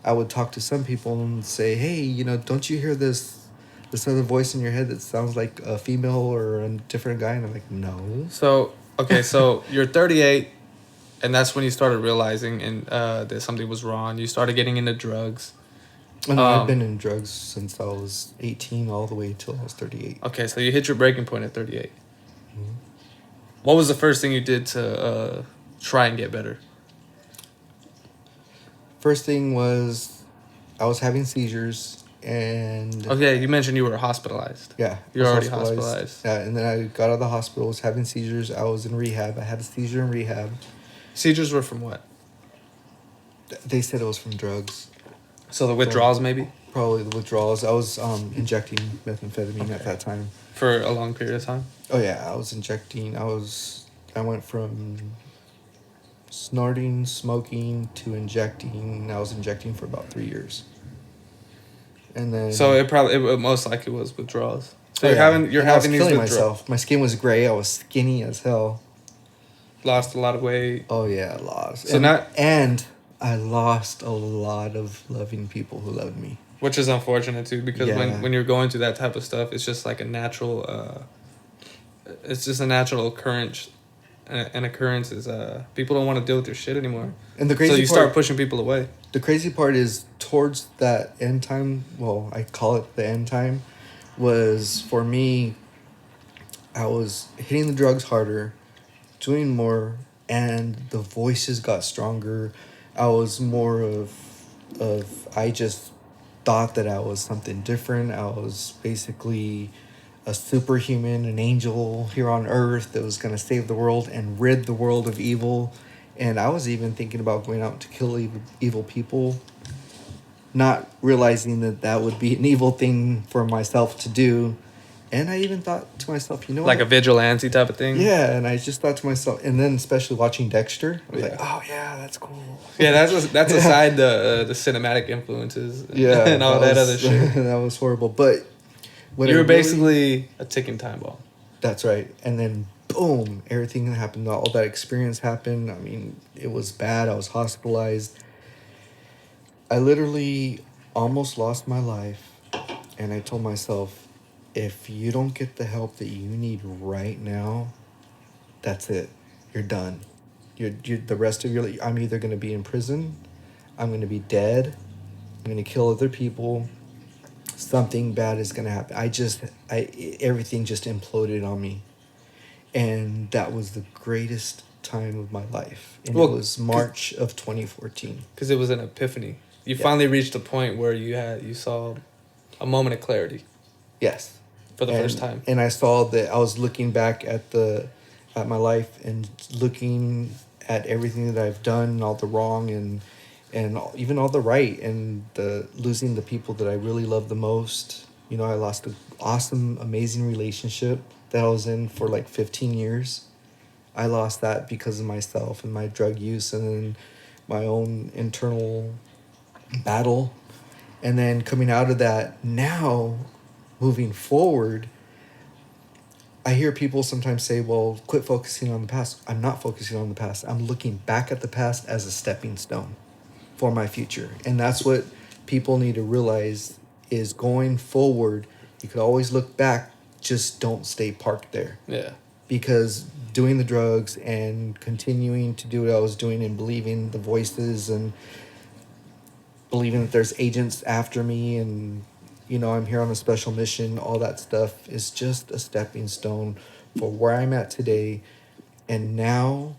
I would talk to some people and say, "Hey, don't you hear this this other voice in your head that sounds like a female or a different guy, and I'm like, no. So okay, so you're 38, and that's when you started realizing that something was wrong. You started getting into drugs. Oh, no, I've been in drugs since I was 18 all the way till I was 38. Okay, so you hit your breaking point at 38. Mm-hmm. What was the first thing you did to try and get better? First thing was I was having seizures, and Okay, you mentioned you were hospitalized. yeah, You're I was already hospitalized. Yeah, and then I got out of the hospital, was having seizures. I was in rehab. I had a seizure in rehab. Seizures were from what? They said it was from drugs. So the withdrawals, maybe? Probably the withdrawals. I was injecting methamphetamine at that time. For a long period of time? Oh yeah, I was injecting. I went from snorting, smoking to injecting. I was injecting for about 3 years. And then So it most likely was withdrawals. So you're having I was these killing withdrawals. myself. My skin was gray. I was skinny as hell. Lost a lot of weight. Oh yeah, I lost. So and I lost a lot of loving people who loved me. Which is unfortunate too, because Yeah. when you're going through that type of stuff, it's just like a natural. It's just a natural occurrence. An occurrence is people don't want to deal with your shit anymore. And the crazy so you part, start pushing people away. The crazy part is towards that end time. Well, I call it the end time. Was for me. I was hitting the drugs harder, doing more, and the voices got stronger. I was more of I just thought that I was something different. I was basically a superhuman, an angel here on earth that was going to save the world and rid the world of evil. And I was even thinking about going out to kill evil people, not realizing that that would be an evil thing for myself to do. And I even thought to myself, you know Like what? a vigilante type of thing? Yeah, and I just thought to myself, and then especially watching Dexter, I was like, oh yeah, that's cool. Yeah, that's aside the cinematic influences Yeah, and all that was, other shit. That was horrible. But what You I were really- basically a ticking time bomb. That's right. And then boom, everything that happened, all that experience happened. I mean, it was bad. I was hospitalized. I literally almost lost my life. And I told myself, if you don't get the help that you need right now, that's it. You're done. You're the rest of your life. I'm either going to be in prison, I'm going to be dead, I'm going to kill other people. Something bad is going to happen. Everything just imploded on me. And that was the greatest time of my life. And Well, it was March of 2014. Because it was an epiphany. You Yeah. finally reached a point where you saw a moment of clarity Yes. for the first time. And I saw that I was looking back at my life and looking at everything that I've done, all the wrong and even all the right, and losing the people that I really love the most. You know, I lost an awesome, amazing relationship that I was in for like 15 years. I lost that because of myself and my drug use and then my own internal battle. And then coming out of that, now moving forward, I hear people sometimes say, well, quit focusing on the past. I'm not focusing on the past. I'm looking back at the past as a stepping stone for my future. And that's what people need to realize is going forward, you could always look back, just don't stay parked there. Yeah. Because doing the drugs and continuing to do what I was doing and believing the voices and believing that there's agents after me and, you know, I'm here on a special mission, all that stuff is just a stepping stone for where I'm at today. And now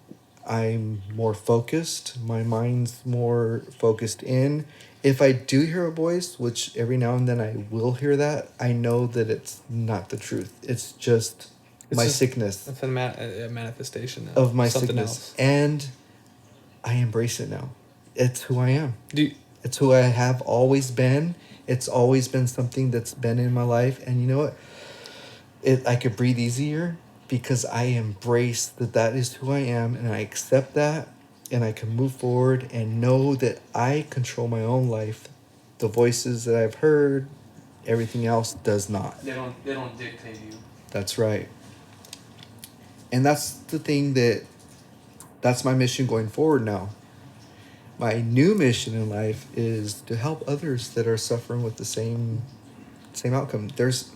I'm more focused. My mind's more focused in. If I do hear a voice, which every now and then I will hear that, I know that it's not the truth. It's just my sickness. It's a manifestation now Of my something sickness. else. And I embrace it now. It's who I am. It's who I have always been. It's always been something that's been in my life. And you know what? I could breathe easier because I embrace that is who I am, and I accept that, and I can move forward and know that I control my own life. The voices that I've heard, everything else does not. They don't dictate you. That's right. And that's the thing that's my mission going forward now. My new mission in life is to help others that are suffering with the same same outcome. There's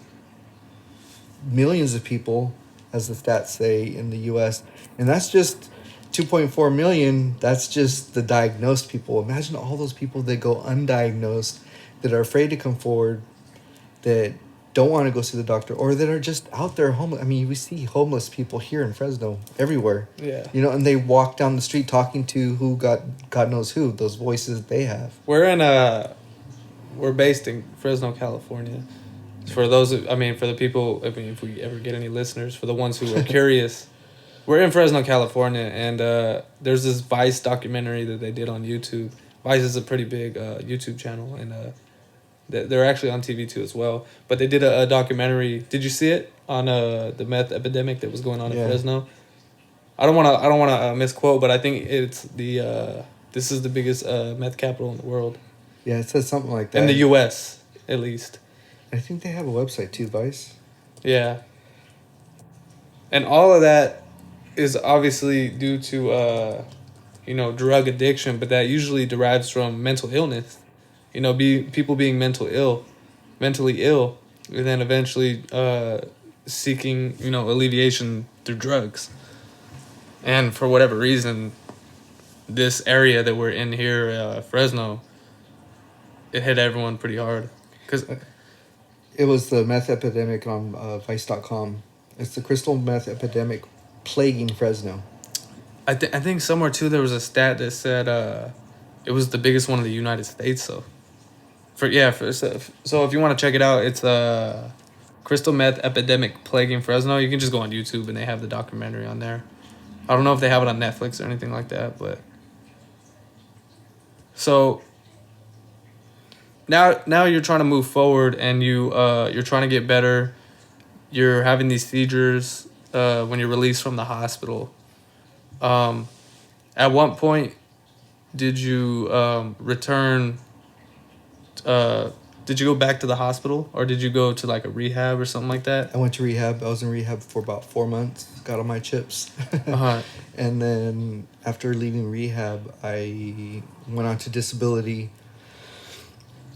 millions of people, as the stats say, in the U.S., and that's just 2.4 million. That's just the diagnosed people. Imagine all those people that go undiagnosed, that are afraid to come forward, that don't want to go see the doctor, or that are just out there homeless. I mean, we see homeless people here in Fresno everywhere. Yeah. You know, and they walk down the street talking to who God knows who, those voices they have. We're based in Fresno, California. For those, for the people, if we ever get any listeners, for the ones who are curious, we're in Fresno, California, and there's this Vice documentary that they did on YouTube. Vice is a pretty big YouTube channel, and they're actually on TV too as well. But they did a documentary. Did you see it on the meth epidemic that was going on in Fresno? I don't want to misquote, but I think it's this is the biggest meth capital in the world. Yeah, it says something like that. In the U.S., at least. I think they have a website too, Vice. Yeah. And all of that is obviously due to, drug addiction, but that usually derives from mental illness. People being mentally ill, and then eventually seeking, alleviation through drugs. And for whatever reason, this area that we're in here, Fresno, it hit everyone pretty hard. 'Cause it was the meth epidemic on Vice.com. It's the crystal meth epidemic plaguing Fresno. I think somewhere too there was a stat that said it was the biggest one in the United States. So so if you want to check it out, it's crystal meth epidemic plaguing Fresno. You can just go on YouTube and they have the documentary on there. I don't know if they have it on Netflix or anything like that, but so now you're trying to move forward and you're trying to get better. You're having these seizures when you're released from the hospital. At what point did you return? Did you go back to the hospital, or did you go to like a rehab or something like that? I went to rehab. I was in rehab for about 4 months. Got on my chips. Uh-huh. And then after leaving rehab, I went on to disability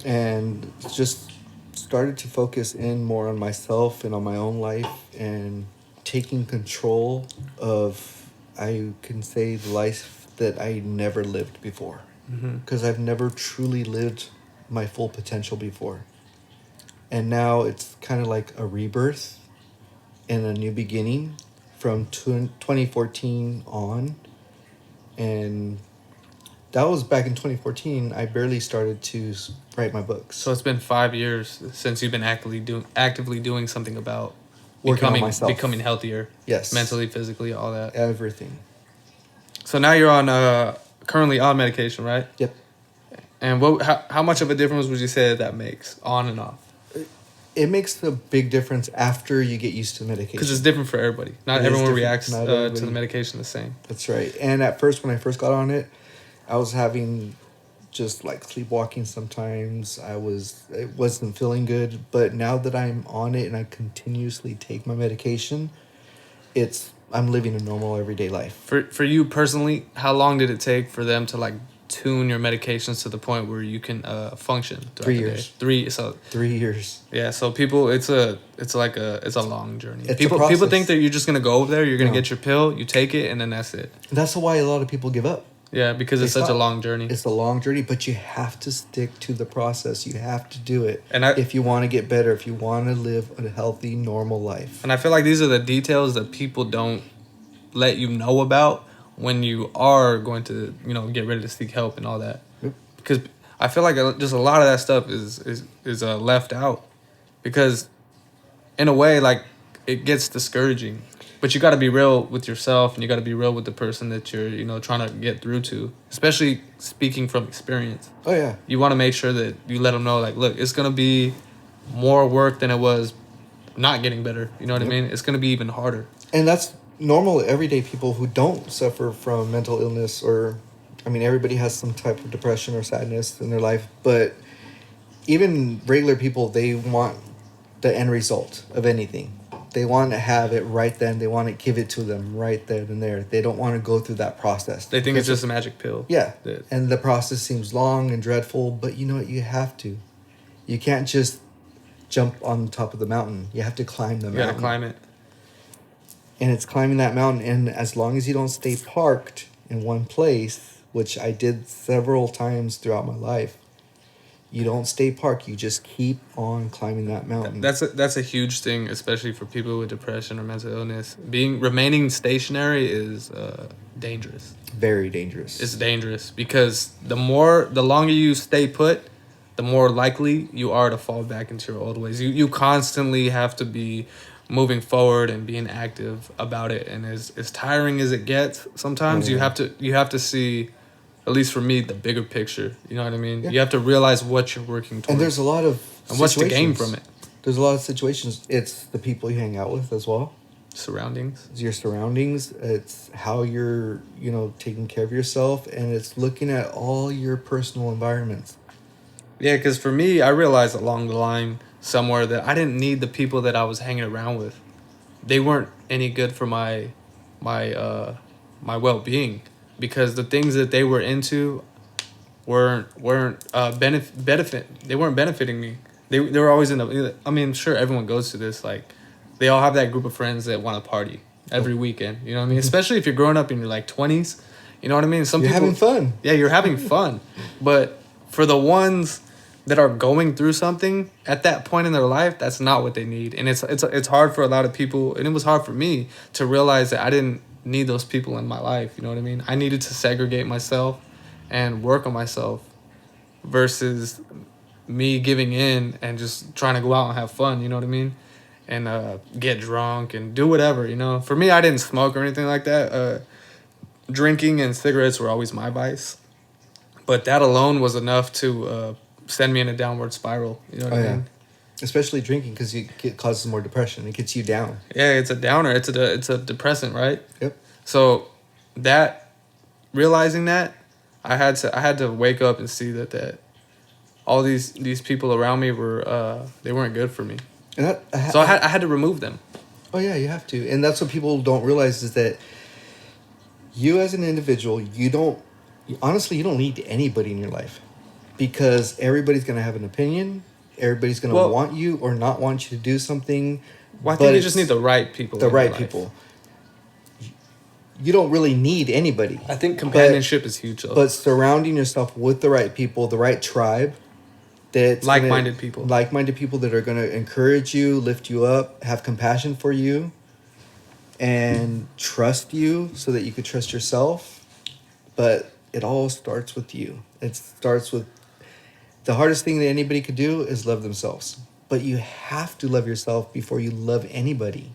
and just started to focus in more on myself and on my own life and taking control of, I can say, the life that I never lived before. Because I've never truly lived my full potential before. And now it's kind of like a rebirth and a new beginning from 2014 on. And that was back in 2014. I barely started to write my books. So it's been 5 years since you've been actively doing something about Working on myself. becoming healthier. Yes. Mentally, physically, all that. Everything. So now you're on currently on medication, right? Yep. And how much of a difference would you say that makes on and off? It makes a big difference after you get used to medication. Because it's different for everybody. Not everyone reacts to the medication the same. That's right. And at first, when I first got on it, I was having just like sleepwalking sometimes. It wasn't feeling good. But now that I'm on it and I continuously take my medication, I'm living a normal everyday life. For you personally, how long did it take for them to like tune your medications to the point where you can function? 3 years. 3 years. Yeah, so people, it's a long journey. It's people a process. think that you're just gonna go over there, you're gonna get your pill, you take it, and then that's it. That's why a lot of people give up. Yeah, because it's such a long journey. It's a long journey, but you have to stick to the process. You have to do it. And if you want to get better, if you want to live a healthy, normal life. And I feel like these are the details that people don't let you know about when you are going to, get ready to seek help and all that. Yep. Because I feel like just a lot of that stuff is left out. Because in a way, like, it gets discouraging. But you got to be real with yourself, and you got to be real with the person that you're, trying to get through to. Especially speaking from experience. Oh, yeah. You want to make sure that you let them know, like, look, it's going to be more work than it was not getting better. You know what I mean? It's going to be even harder. And that's normal, everyday people who don't suffer from mental illness everybody has some type of depression or sadness in their life. But even regular people, they want the end result of anything. They want to have it right then. They want to give it to them right then and there. They don't want to go through that process. They think it's just a magic pill. Yeah. And the process seems long and dreadful, but you know what? You have to. You can't just jump on top of the mountain. You have to climb the You mountain. gotta climb it. And it's climbing that mountain. And as long as you don't stay parked in one place, which I did several times throughout my life, you don't stay parked. You just keep on climbing that mountain. That's a huge thing, especially for people with depression or mental illness. Remaining stationary is dangerous. Very dangerous. It's dangerous because the longer you stay put, the more likely you are to fall back into your old ways. You constantly have to be moving forward and being active about it. And as tiring as it gets, sometimes you have to see, at least for me, the bigger picture. You know what I mean? Yeah. You have to realize what you're working towards. And there's a lot of and what's the gain from it? There's a lot of situations. It's the people you hang out with as well. Surroundings. It's your surroundings. It's how you're, taking care of yourself. And it's looking at all your personal environments. Yeah, because for me, I realized along the line somewhere that I didn't need the people that I was hanging around with. They weren't any good for my well-being, because the things that they were into weren't benefiting me. They were always I mean, sure, everyone goes to this, like they all have that group of friends that want to party every weekend. You know what I mean? Especially if you're growing up in your like 20s. You know what I mean? You're having fun. Yeah, you're having fun. But for the ones that are going through something at that point in their life, that's not what they need. And it's hard for a lot of people, and it was hard for me to realize that I didn't need those people in my life. You know what I mean? I needed to segregate myself and work on myself versus me giving in and just trying to go out and have fun. You know what I mean? And get drunk and do whatever. You know, for me, I didn't smoke or anything like that. Drinking and cigarettes were always my vice, but that alone was enough to send me in a downward spiral. You know what I mean? Especially drinking, because it causes more depression. It gets you down. Yeah, it's a downer. It's a depressant, right? Yep. So realizing that, I had to wake up and see that all these people around me they weren't good for me. And I had to remove them. Oh yeah, you have to. And that's what people don't realize, is that you as an individual, you don't need anybody in your life, because everybody's going to have an opinion. Everybody's going to want you or not want you to do something. Well, I think you just need the right people. The right people. You don't really need anybody. I think companionship is huge, though. But surrounding yourself with the right people, the right tribe, like-minded people that are going to encourage you, lift you up, have compassion for you, and trust you so that you could trust yourself. But it all starts with you. It starts with the hardest thing that anybody could do is love themselves. But you have to love yourself before you love anybody.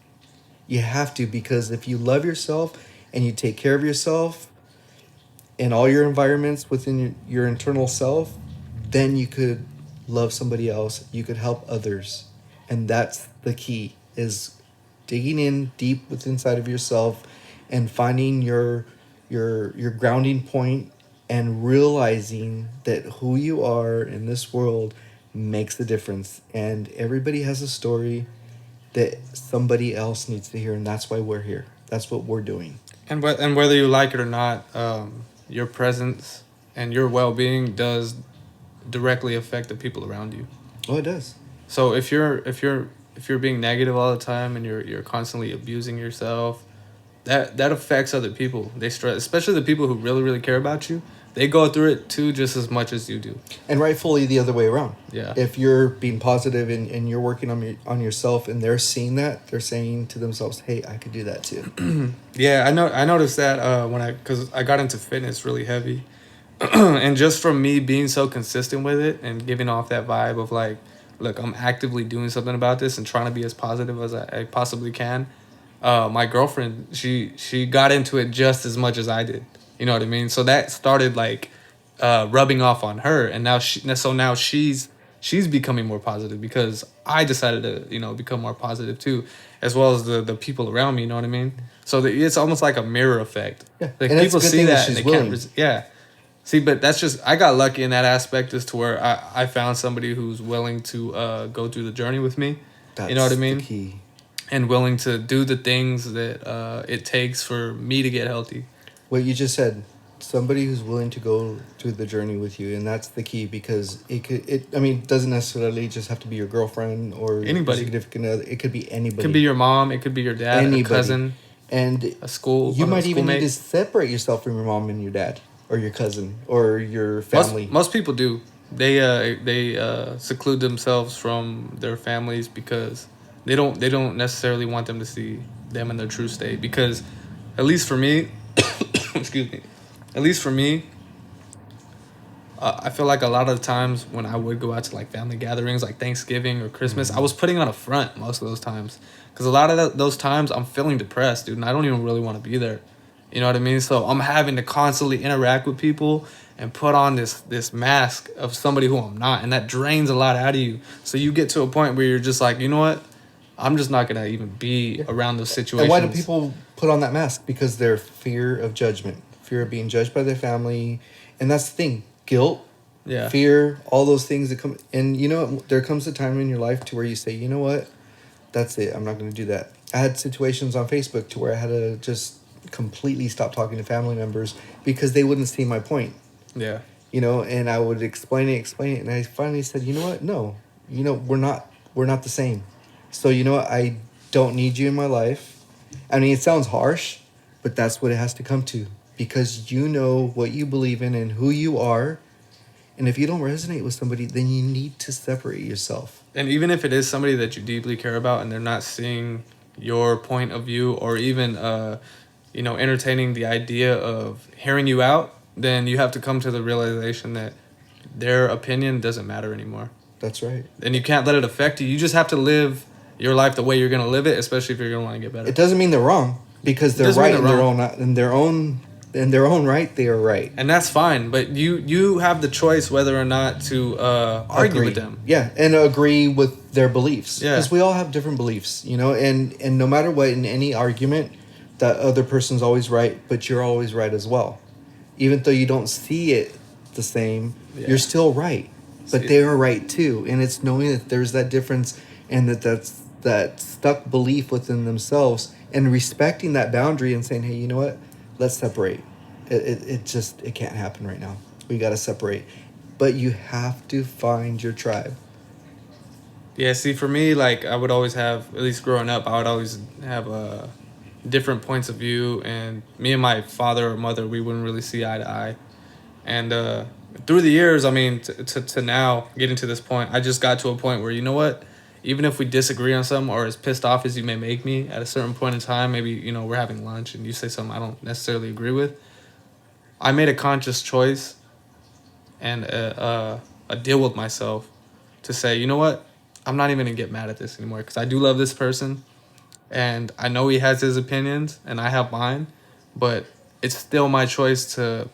You have to, because if you love yourself and you take care of yourself in all your environments within your internal self, then you could love somebody else. You could help others. And that's the key, is digging in deep within inside of yourself and finding your grounding point and realizing that who you are in this world makes a difference. And everybody has a story that somebody else needs to hear, and that's why we're here. That's what we're doing. And whether you like it or not, your presence and your well-being does directly affect the people around you. Oh, it does. So if you're being negative all the time and you're constantly abusing yourself, that affects other people. They stress, especially the people who really, really care about you. They go through it too, just as much as you do. And rightfully the other way around. Yeah. If you're being positive and you're working on yourself, and they're seeing that, they're saying to themselves, "Hey, I could do that too." Yeah, I noticed that because I got into fitness really heavy, and just from me being so consistent with it and giving off that vibe of like, look, I'm actively doing something about this and trying to be as positive as I possibly can. My girlfriend, she got into it just as much as I did. You know what I mean? So that started like rubbing off on her, and now she's becoming more positive because I decided to become more positive too, as well as the people around me. You know what I mean? So it's almost like a mirror effect. Yeah, like and people see that and they willing. can't. Yeah. See, but that's just, I got lucky in that aspect as to where I found somebody who's willing to go through the journey with me. That's you know what I mean? The key. And willing to do the things that it takes for me to get healthy. What you just said, somebody who's willing to go through the journey with you, and that's the key, because it doesn't necessarily just have to be your girlfriend or Anybody. your significant other. It could be anybody. It could be your mom. It could be your dad. Anybody. A cousin. And a school. You might even need to schoolmate. separate yourself from your mom and your dad, or your cousin, or your family. Most people do. They seclude themselves from their families because they don't necessarily want them to see them in their true state. Because, at least for me, excuse me, at least for me, I feel like a lot of the times when I would go out to like family gatherings, like Thanksgiving or Christmas, I was putting on a front most of those times. Because a lot of those times I'm feeling depressed, dude, and I don't even really want to be there. You know what I mean? So I'm having to constantly interact with people and put on this mask of somebody who I'm not, and that drains a lot out of you. So you get to a point where you're just like, you know what? I'm just not gonna even be around those situations. And why do people put on that mask? Because their fear of judgment, fear of being judged by their family, and that's the thing. Guilt, fear, all those things that come. And you know, there comes a time in your life to where you say, you know what? That's it. I'm not going to do that. I had situations on Facebook to where I had to just completely stop talking to family members because they wouldn't see my point. Yeah. You know, and I would explain it, and I finally said, you know what? No, you know, we're not the same. So you know what? I don't need you in my life. I mean, it sounds harsh, but that's what it has to come to, because you know what you believe in and who you are. And if you don't resonate with somebody, then you need to separate yourself. And even if it is somebody that you deeply care about and they're not seeing your point of view, or even entertaining the idea of hearing you out, then you have to come to the realization that their opinion doesn't matter anymore. That's right. And you can't let it affect you. You just have to live your life the way you're going to live it, especially if you're going to want to get better. It doesn't mean they're wrong, because they're right in their own right. They are right, and that's fine. But you have the choice whether or not to argue with them. Yeah, and agree with their beliefs. Yeah, because we all have different beliefs, you know. And no matter what, in any argument, that other person's always right, but you're always right as well. Even though you don't see it the same, you're still right. But they are right too, and it's knowing that there's that difference, and that's that stuck belief within themselves, and respecting that boundary and saying, hey, you know what? Let's separate. It can't happen right now. We got to separate. But you have to find your tribe. Yeah, see, for me, like, I would always have, at least growing up, I would always have different points of view. And me and my father or mother, we wouldn't really see eye to eye. And through the years, I mean, to now, getting to this point, I just got to a point where, you know what? Even if we disagree on something, or as pissed off as you may make me at a certain point in time, maybe, you know, we're having lunch and you say something I don't necessarily agree with, I made a conscious choice and a deal with myself to say, you know what? I'm not even going to get mad at this anymore, because I do love this person, and I know he has his opinions and I have mine, but it's still my choice to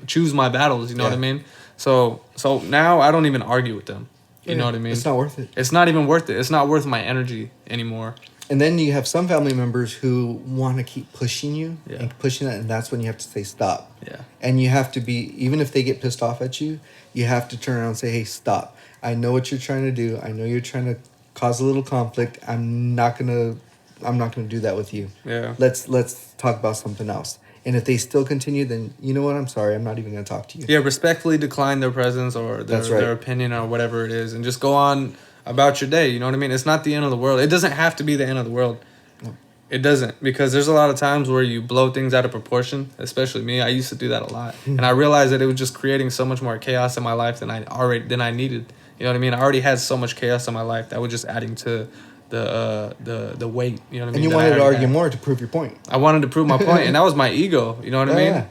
choose my battles, you know what I mean? So now I don't even argue with them. You know what I mean? It's not worth it. It's not even worth it. It's not worth my energy anymore. And then you have some family members who want to keep pushing you and pushing that, and that's when you have to say stop. Yeah. And you have to be, even if they get pissed off at you, you have to turn around and say, hey, stop. I know what you're trying to do. I know you're trying to cause a little conflict. I'm not gonna do that with you. Yeah. Let's talk about something else. And if they still continue, then you know what? I'm sorry. I'm not even going to talk to you. Yeah, respectfully decline their presence or their opinion or whatever it is, and just go on about your day. You know what I mean? It's not the end of the world. It doesn't have to be the end of the world. No. It doesn't, because there's a lot of times where you blow things out of proportion, especially me. I used to do that a lot. And I realized that it was just creating so much more chaos in my life than I needed. You know what I mean? I already had so much chaos in my life that was just adding to the weight, you know what I mean? And you wanted to argue more to prove your point. I wanted to prove my point, and that was my ego, you know what I mean? Yeah.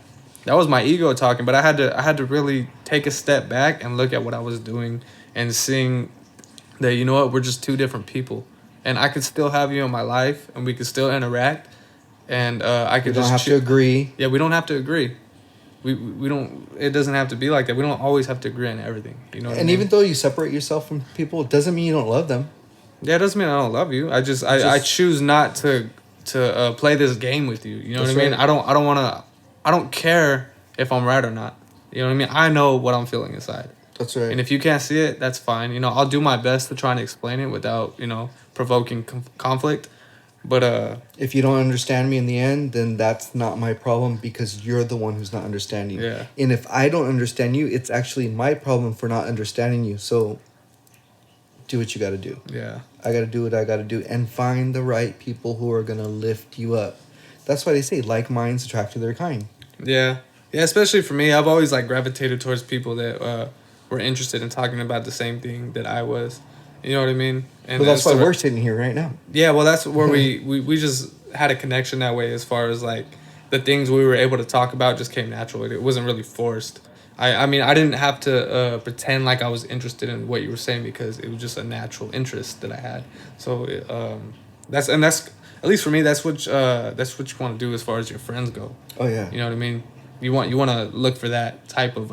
That was my ego talking, but I had to really take a step back and look at what I was doing and seeing that, you know what, we're just two different people, and I could still have you in my life, and we could still interact, and I could just... We don't have to agree. Yeah, we don't have to agree. We don't... It doesn't have to be like that. We don't always have to agree on everything, you know what I mean? And even though you separate yourself from people, it doesn't mean you don't love them. Yeah, it doesn't mean I don't love you. I choose not to play this game with you. You know what I mean? Right. I don't care if I'm right or not. You know what I mean? I know what I'm feeling inside. That's right. And if you can't see it, that's fine. You know, I'll do my best to try and explain it without, you know, provoking conflict. But if you don't understand me in the end, then that's not my problem because you're the one who's not understanding. Yeah. And if I don't understand you, it's actually my problem for not understanding you. So do what you got to do. Yeah. I got to do what I got to do and find the right people who are going to lift you up. That's why they say like minds attract to their kind. Yeah. Yeah, especially for me, I've always like gravitated towards people that were interested in talking about the same thing that I was. You know what I mean? And But that's why sort of- we're sitting here right now. Yeah, well, that's where we just had a connection that way as far as like the things we were able to talk about just came naturally. It wasn't really forced. I mean, I didn't have to pretend like I was interested in what you were saying because it was just a natural interest that I had. So that's at least for me, that's what you want to do as far as your friends go. Oh yeah. You know what I mean? You want to look for that type of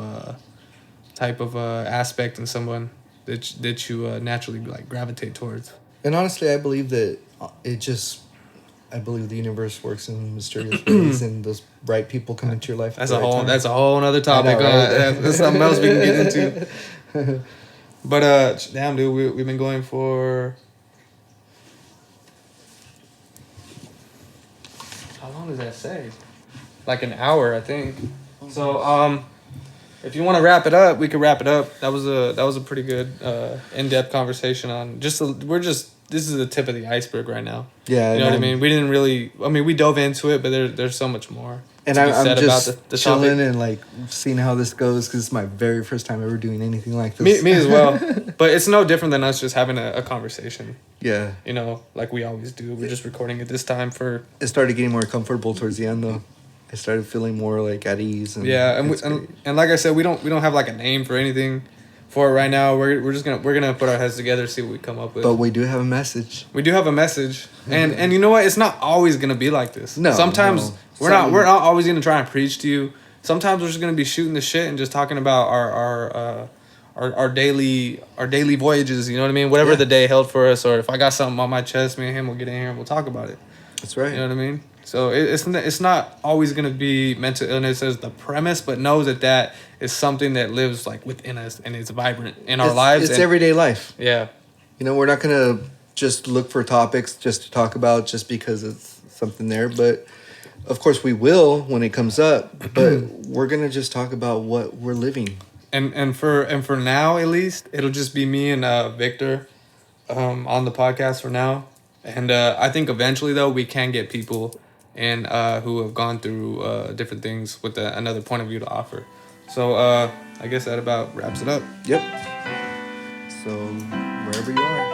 aspect in someone that you naturally like gravitate towards. And honestly, I believe that I believe the universe works in mysterious ways, and those right people come into your life. That's a whole other topic. I know, right? That's something else we can get into. But damn, dude, we've been going for how long does that say? Like an hour, I think. So if you want to wrap it up, we could wrap it up. That was a pretty good in-depth conversation on this is the tip of the iceberg right now. Yeah, you know what I mean. We didn't really. I mean, we dove into it, but there's so much more. And I'm just chilling and like seeing how this goes because it's my very first time ever doing anything like this. Me as well. But it's no different than us just having a conversation. Yeah. You know, like we always do. We're just recording it this time for. It started getting more comfortable towards the end though. I started feeling more like at ease. And yeah, and like I said, we don't have like a name for anything for it right now. We're gonna put our heads together, see what we come up with. But we do have a message. We do have a message, and you know what? It's not always gonna be like this. No. Sometimes we're not always gonna try and preach to you. Sometimes we're just gonna be shooting the shit and just talking about our daily voyages. You know what I mean? Whatever the day held for us, or if I got something on my chest, me and him will get in here and we'll talk about it. That's right. You know what I mean? So it's not always gonna be mental illness as the premise, but know that is something that lives like within us and it's vibrant in our lives. It's everyday life. Yeah. You know, we're not gonna just look for topics just to talk about just because it's something there, but of course we will when it comes up. But we're gonna just talk about what we're living. And for now at least, it'll just be me and Victor on the podcast for now. And I think eventually though we can get people and who have gone through different things with another point of view to offer. So I guess that about wraps it up. Yep. So wherever you are.